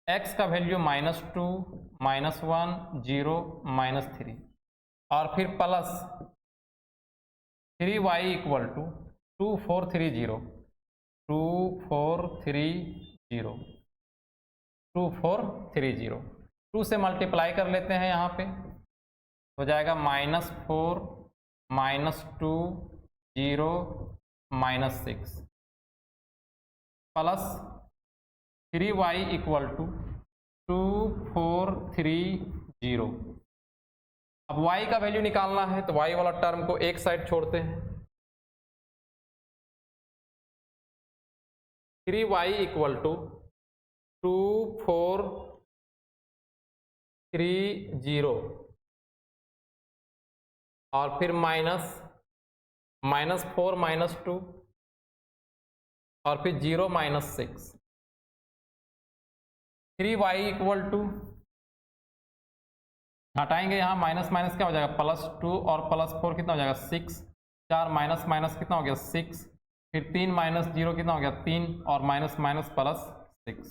एक्स का वैल्यू -2 -1 0 -3 और फिर प्लस 3y इक्वल टू 2430 2430 2 से मल्टीप्लाई कर लेते हैं, यहाँ पे हो जाएगा -4 -2 0 -6 प्लस 3y इक्वल टू 2430। अब y का वैल्यू निकालना है तो y वाला टर्म को एक साइड छोड़ते हैं। 3y इक्वल टू 2430 और फिर -4 -2 और फिर 0 -6। 3y इक्वल टू हटाएंगे यहाँ, माइनस माइनस क्या हो जाएगा, +2 और +4 कितना हो जाएगा 6, 4 माइनस माइनस कितना हो गया 6, फिर 3 -0 कितना हो गया 3 और माइनस माइनस +6।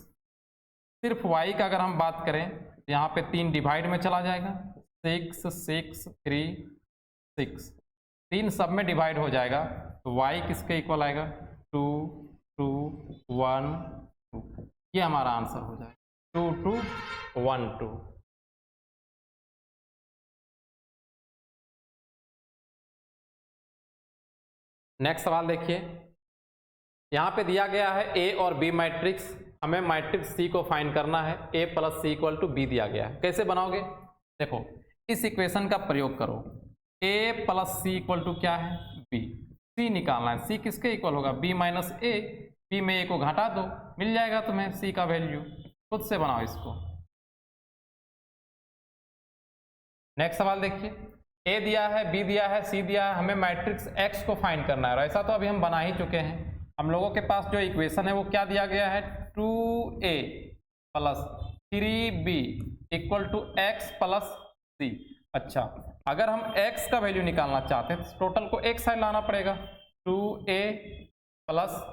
सिर्फ y का अगर हम बात करें तो यहाँ पे 3 डिवाइड में चला जाएगा, 6 6 3 6, 3 सब में डिवाइड हो जाएगा तो y किसके इक्वल आएगा 2 2 1 2। ये हमारा आंसर हो जाएगा 2 2 1 2। नेक्स्ट सवाल देखिए, यहाँ पे दिया गया है A और B मैट्रिक्स, हमें मैट्रिक्स C को फाइंड करना है। A + C = B दिया गया है। कैसे बनाओगे, देखो इस इक्वेशन का प्रयोग करो। A + C = क्या है B, C निकालना है। C किसके इक्वल होगा B - A, B में A को घटा दो, मिल जाएगा तुम्हें C का वैल्यू। खुद से बनाओ इसको। नेक्स्ट सवाल देखिए, A दिया है, B दिया है, C दिया है, हमें मैट्रिक्स X को फाइंड करना है। और ऐसा तो अभी हम बना ही चुके हैं। हम लोगों के पास जो इक्वेशन है वो क्या दिया गया है, 2A + 3B = X + C। अच्छा, अगर हम X का वैल्यू निकालना चाहते हैं तो टोटल को एक साइड लाना पड़ेगा, 2A +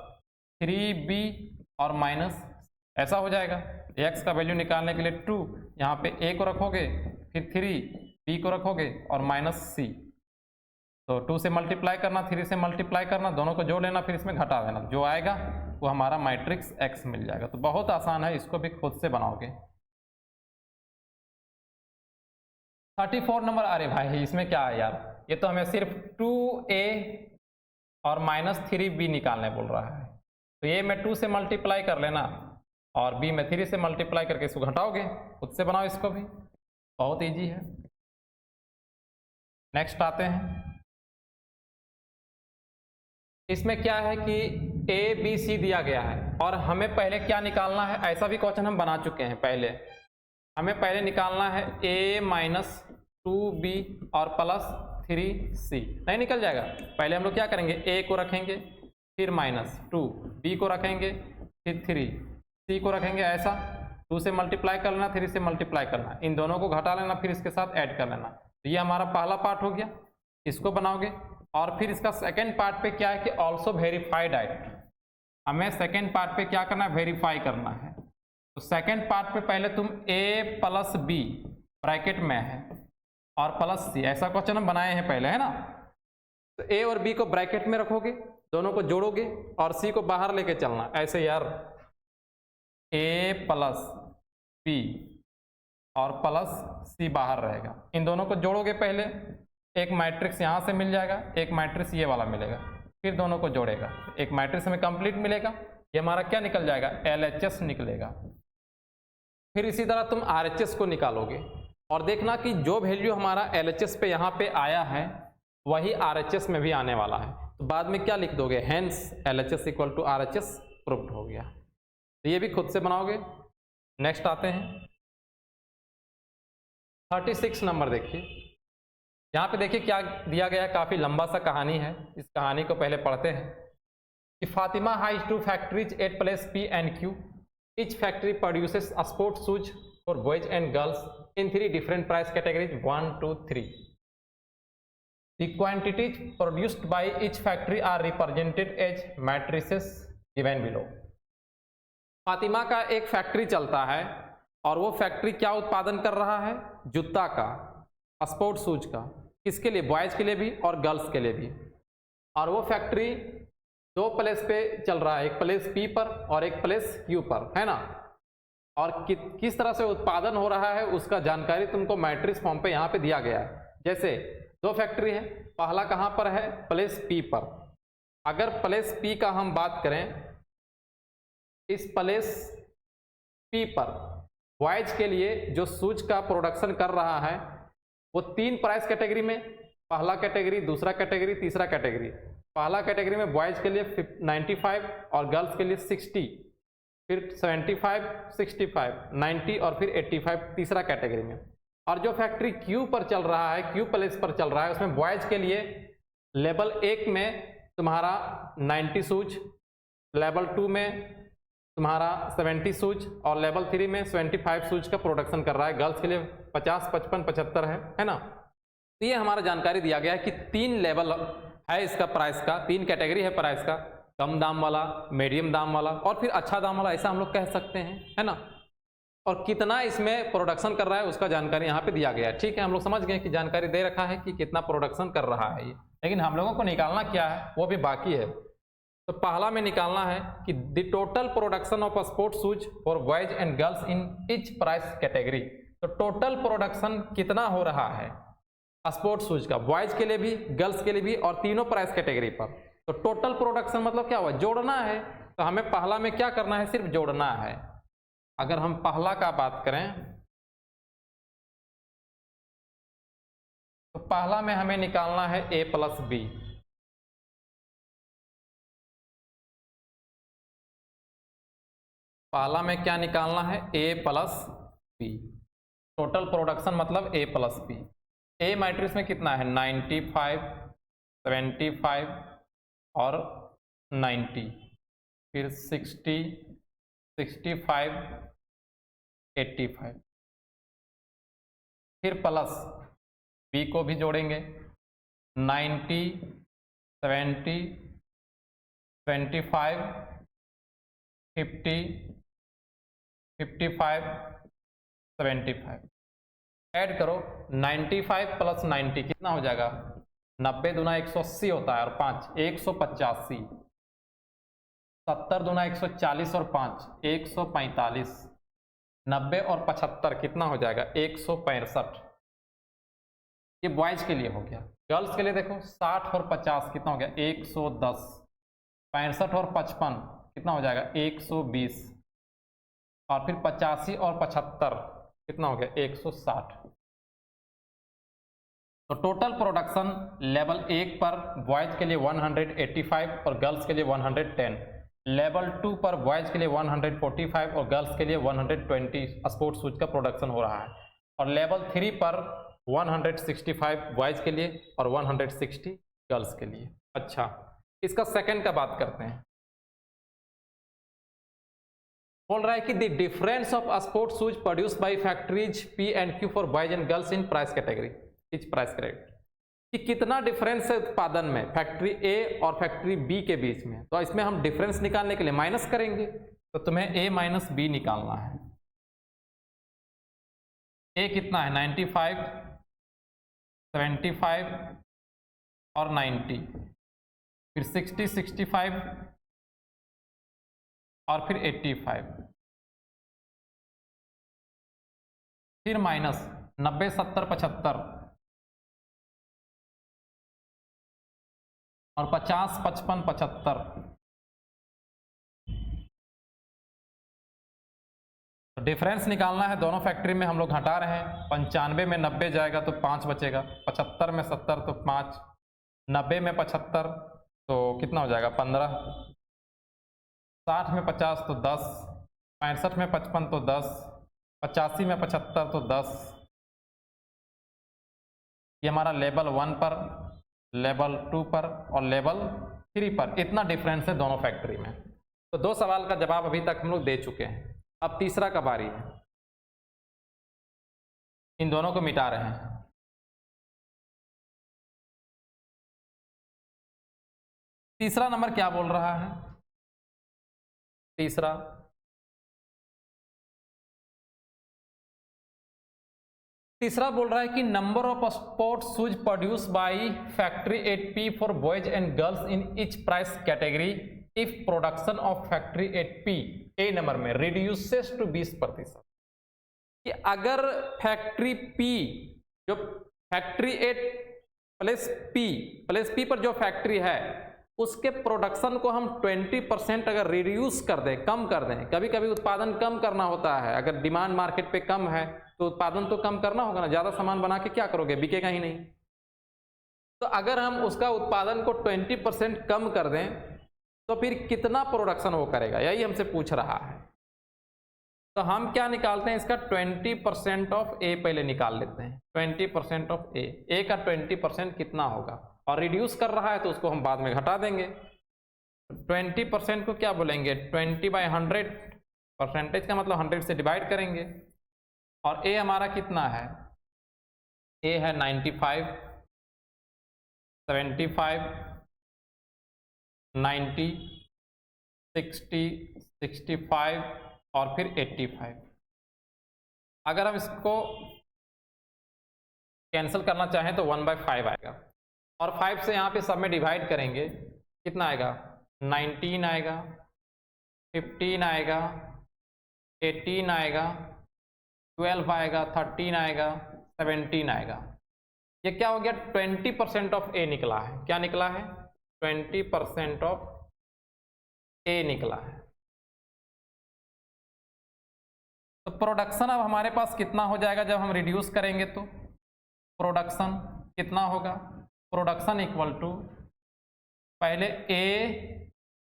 3B और माइनस, ऐसा हो जाएगा। X का वैल्यू निकालने के लिए 2 यहाँ पे A को रखोगे, फिर 3 B को रखोगे और -C, तो 2 से मल्टीप्लाई करना, 3 से मल्टीप्लाई करना, दोनों को जोड़ लेना, फिर इसमें घटा देना, जो आएगा वो हमारा मैट्रिक्स X मिल जाएगा। तो बहुत आसान है, इसको भी खुद से बनाओगे। 34 नंबर, अरे भाई इसमें क्या है यार, ये तो हमें सिर्फ 2A और -3B निकालने बोल रहा है। तो A में 2 से मल्टीप्लाई कर लेना और B में 3 से मल्टीप्लाई करके इसको घटाओगे। खुद से बनाओ इसको भी, बहुत ईजी है। नेक्स्ट आते हैं, इसमें क्या है कि A B C दिया गया है और हमें पहले क्या निकालना है, ऐसा भी क्वेश्चन हम बना चुके हैं पहले। हमें पहले निकालना है A - 2B और +3C, नहीं निकल जाएगा। पहले हम लोग क्या करेंगे, A को रखेंगे, फिर -2, B को रखेंगे, फिर 3, C को रखेंगे, ऐसा 2 से मल्टीप्लाई कर लेना, 3 से मल्टीप्लाई करना, इन दोनों को घटा लेना, फिर इसके साथ ऐड कर लेना। तो ये हमारा पहला पार्ट हो गया, इसको बनाओगे। और फिर इसका सेकेंड पार्ट पे क्या है कि ऑल्सो वेरीफाइड आइट, हमें सेकेंड पार्ट पे क्या करना है, वेरीफाई करना है। तो सेकेंड पार्ट पे पहले तुम A + B ब्रैकेट में है और +C, ऐसा क्वेश्चन हम बनाए हैं पहले, है ना। तो A और B को ब्रैकेट में रखोगे, दोनों को जोड़ोगे और C को बाहर लेके चलना, ऐसे यार A + B और +C बाहर रहेगा। इन दोनों को जोड़ोगे, पहले एक मैट्रिक्स यहाँ से मिल जाएगा, एक मैट्रिक्स ये वाला मिलेगा, फिर दोनों को जोड़ेगा, एक मैट्रिक्स हमें कंप्लीट मिलेगा, ये हमारा क्या निकल जाएगा, LHS निकलेगा। फिर इसी तरह तुम RHS को निकालोगे और देखना कि जो वैल्यू हमारा LHS पे यहाँ पे आया है वही RHS में भी आने वाला है। तो बाद में क्या लिख दोगे, hence LHS equal to RHS proved हो गया। तो ये भी खुद से बनाओगे। नेक्स्ट आते हैं 36 नंबर देखिए। यहाँ पे देखिए क्या दिया गया है, काफ़ी लंबा सा कहानी है। इस कहानी को पहले पढ़ते हैं कि Fatima has 2 factories at place P and Q. Each factory produces a sport shoes for boys and girls in 3 different price categories 1, 2, 3. The quantities produced by each factory are represented as matrices given below. Fatima का एक factory चलता है और वो factory क्या उत्पादन कर रहा है, जूता का, स्पोर्ट शूज का। किसके लिए, बॉयज़ के लिए भी और गर्ल्स के लिए भी। और वो फैक्ट्री 2 प्लेस पे चल रहा है, एक प्लेस P पर और एक प्लेस Q पर, है ना। और किस तरह से उत्पादन हो रहा है उसका जानकारी तुमको मैट्रिक्स फॉर्म पे यहाँ पे दिया गया है। जैसे 2 फैक्ट्री है, पहला कहाँ पर है, प्लेस P पर। अगर प्लेस P का हम बात करें, इस प्लेस P पर बॉयज के लिए जो शूज का प्रोडक्शन कर रहा है वो 3 प्राइस कैटेगरी में, पहला कैटेगरी, दूसरा कैटेगरी, तीसरा कैटेगरी। पहला कैटेगरी में बॉयज़ के लिए 95 और गर्ल्स के लिए 60, फिर 75, 65, 90 और फिर 85 तीसरा कैटेगरी में। और जो फैक्ट्री Q पर चल रहा है, Q प्लेस पर चल रहा है, उसमें बॉयज़ के लिए लेवल 1 में तुम्हारा 90 शूज, लेवल 2 में तुम्हारा 70 शूज और लेवल 3 में 75 शूज का प्रोडक्शन कर रहा है। गर्ल्स के लिए 50, 55, 75 है ना। तो ये हमारा जानकारी दिया गया है कि 3 लेवल है इसका प्राइस का, 3 कैटेगरी है प्राइस का, कम दाम वाला, मीडियम दाम वाला और फिर अच्छा दाम वाला, ऐसा हम लोग कह सकते हैं, है ना। और कितना इसमें प्रोडक्शन कर रहा है उसका जानकारी यहाँ पे दिया गया है। ठीक है, हम लोग समझ गए कि जानकारी दे रखा है कि कितना प्रोडक्शन कर रहा है ये, लेकिन हम लोगों को निकालना क्या है वो भी बाकी है। तो पहला में निकालना है कि the total production of sport shoes for boys and girls in each price category. तो टोटल प्रोडक्शन कितना हो रहा है स्पोर्ट शूज का, बॉयज के लिए भी, गर्ल्स के लिए भी और तीनों प्राइस कैटेगरी पर। तो टोटल प्रोडक्शन मतलब क्या हुआ, जोड़ना है। तो हमें पहला में क्या करना है, सिर्फ जोड़ना है। अगर हम पहला का बात करें तो पहला में हमें निकालना है A प्लस B। पहला में क्या निकालना है, A plus B। Total production मतलब A plus B। A matrix में कितना है, 95, 75 और 90, फिर 60, 65, 85, फिर प्लस B को भी जोड़ेंगे, 90, 70, 25, 50, 55, 75। ऐड करो 95 प्लस 90 कितना हो जाएगा, 90 दूना 180 होता है और 5 185, 70 दूना 140 और 5 145, 90 और 75 कितना हो जाएगा 165। ये बॉयज के लिए हो गया। गर्ल्स के लिए देखो 60 और 50 कितना हो गया 110, 65 और 55 कितना हो जाएगा 120 और फिर 85 और 75 कितना हो गया 160। तो टोटल प्रोडक्शन लेवल 1 पर बॉयज के लिए 185 और गर्ल्स के लिए 110, लेवल 2 पर बॉयज के लिए 145 और गर्ल्स के लिए 120 स्पोर्ट्स शूज का प्रोडक्शन हो रहा है, और लेवल 3 पर 165 बॉयज के लिए और 160 गर्ल्स के लिए। अच्छा, इसका सेकंड का बात करते हैं। बोल रहा है कि the difference of sport shoes produce by factories P and Q for boys and girls in price category, etch price category, कि कितना डिफरेंस है उत्पादन में फैक्ट्री A और फैक्ट्री B के बीच में। तो इसमें हम डिफरेंस निकालने के लिए माइनस करेंगे, तो तुम्हें A माइनस B निकालना है। A कितना है 95, 75 और 90, फिर 60, 65 और फिर 85, फिर माइनस 90, 70, 75 और 50, 55, 75, डिफरेंस निकालना है, दोनों फैक्ट्री में हम लोग घटा रहे हैं। 95 में 90 जाएगा तो 5 बचेगा, 75 में 70 तो 5, 90 में 75 तो कितना हो जाएगा 15, 60 में 50 तो 10, 65 में 55 तो 10, 85 में 75 तो 10। ये हमारा लेवल 1 पर, लेवल 2 पर और लेवल 3 पर इतना डिफरेंस है दोनों फैक्ट्री में। तो 2 सवाल का जवाब अभी तक हम लोग दे चुके हैं। अब तीसरा का बारी है, इन दोनों को मिटा रहे हैं। तीसरा नंबर क्या बोल रहा है? तीसरा बोल रहा है कि number of sports shoes produce by factory eight P for boys and girls in each price category if production of factory eight P A number में रिड्यूसेस टू 20%। कि अगर फैक्ट्री पी, जो फैक्ट्री एट प्लस पी पर जो factory है उसके production को हम 20% अगर रिड्यूस कर दें, कम कर दें। कभी कभी उत्पादन कम करना होता है, अगर डिमांड मार्केट पे कम है तो उत्पादन तो कम करना होगा ना, ज़्यादा सामान बना के क्या करोगे, बिकेगा ही नहीं। तो अगर हम उसका उत्पादन को 20% कम कर दें तो फिर कितना प्रोडक्शन वो करेगा, यही हमसे पूछ रहा है। तो हम क्या निकालते हैं, इसका 20% ऑफ ए पहले निकाल लेते हैं। 20% ऑफ ए का 20% कितना होगा, और रिड्यूस कर रहा है तो उसको हम बाद में घटा देंगे। 20% को क्या बोलेंगे, 20/100, परसेंटेज का मतलब 100 से डिवाइड करेंगे। और ए हमारा कितना है, ए है 95, 75, 90, 60, 65 और फिर 85। अगर हम इसको कैंसिल करना चाहें तो 1/5 आएगा, और 5 से यहाँ पे सब में डिवाइड करेंगे, कितना आएगा, 19 आएगा, 15 आएगा, 18 आएगा, 12 आएगा, 13 आएगा, 17 आएगा। ये क्या हो गया, 20% ऑफ ए निकला है। क्या निकला है, 20% ऑफ ए निकला है। तो प्रोडक्शन अब हमारे पास कितना हो जाएगा जब हम रिड्यूस करेंगे, तो प्रोडक्शन कितना होगा, प्रोडक्शन इक्वल टू पहले ए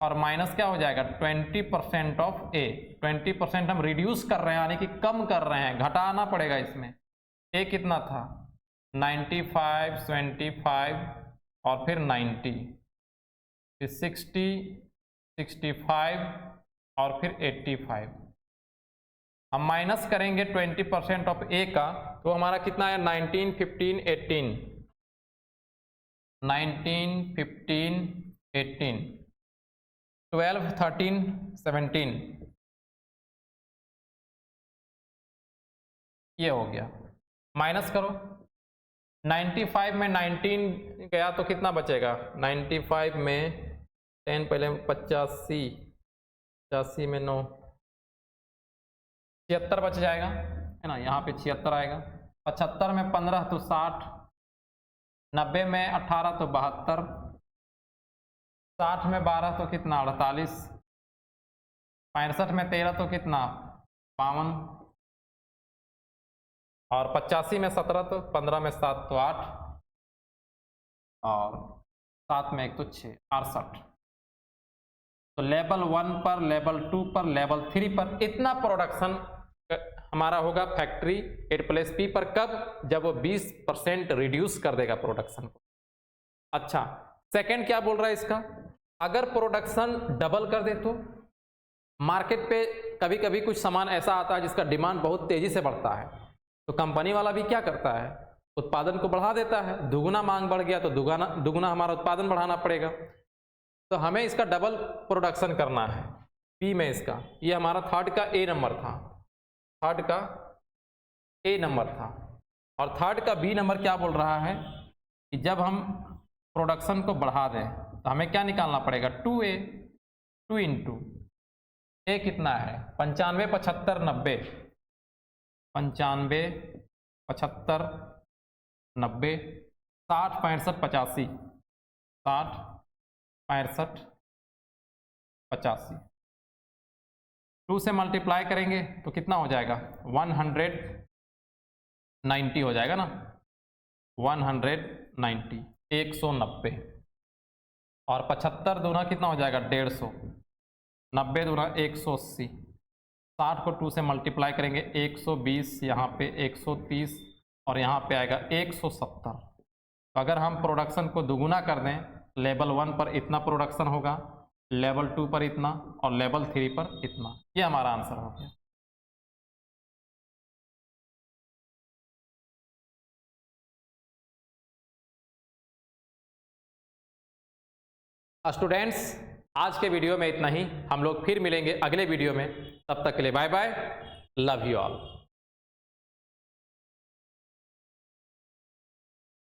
और माइनस क्या हो जाएगा, 20% ऑफ ए। 20% हम रिड्यूस कर रहे हैं, यानी कि कम कर रहे हैं, घटाना पड़ेगा इसमें। ए कितना था, 95, 75 और फिर 90, फिर 60, 65 और फिर 85। हम माइनस करेंगे 20% ऑफ ए का, तो हमारा कितना है, 19, 15, 18, 19, 15, 18, 12, 13, 17, ये हो गया। माइनस करो, 95 में 19 गया तो कितना बचेगा, 95 में 10 पहले 85, 85 में 9, 76 बच जाएगा, है ना, यहाँ पे 76 आएगा। 75 में 15 तो 60, 90 में 18 तो 72, 60 में 12 तो कितना 48, 65 में 13 तो कितना 52, और 85 में 17 तो 15 में 7 तो 8, और 7 में 1 तो 6, 68। तो लेवल 1 पर, लेवल 2 पर, लेवल 3 पर इतना प्रोडक्शन हमारा होगा फैक्ट्री 8+P पर। कब, जब वो 20% रिड्यूस कर देगा प्रोडक्शन को। अच्छा, सेकंड क्या बोल रहा है इसका, अगर प्रोडक्शन डबल कर दे तो मार्केट पे कभी कभी कुछ सामान ऐसा आता है जिसका डिमांड बहुत तेजी से बढ़ता है, तो कंपनी वाला भी क्या करता है, उत्पादन को बढ़ा देता है। दुगुना मांग बढ़ गया तो दुगुना हमारा उत्पादन बढ़ाना पड़ेगा। तो हमें इसका डबल प्रोडक्शन करना है पी में इसका। ये हमारा थर्ड का ए नंबर था, थर्ड का ए नंबर था। और थर्ड का बी नंबर क्या बोल रहा है कि जब हम प्रोडक्शन को बढ़ा दें तो हमें क्या निकालना पड़ेगा, 2A, 2 इंटू ए कितना है, 95, 75, 90, 95, 75, 90, 60, 65, 85, 60, 65, 85। 2 से मल्टीप्लाई करेंगे तो कितना हो जाएगा 190 हो जाएगा ना, 190 190 और 75 दूना कितना हो जाएगा 150, 90 दूना 180, 60 को 2 से मल्टीप्लाई करेंगे 120, यहाँ पे 130 और यहाँ पे आएगा 170। अगर हम प्रोडक्शन को दुगुना कर दें, लेवल 1 पर इतना प्रोडक्शन होगा, लेवल 2 पर इतना और लेवल 3 पर इतना। ये हमारा आंसर हो गया। स्टूडेंट्स, आज के वीडियो में इतना ही। हम लोग फिर मिलेंगे अगले वीडियो में। तब तक के लिए bye bye, love you all.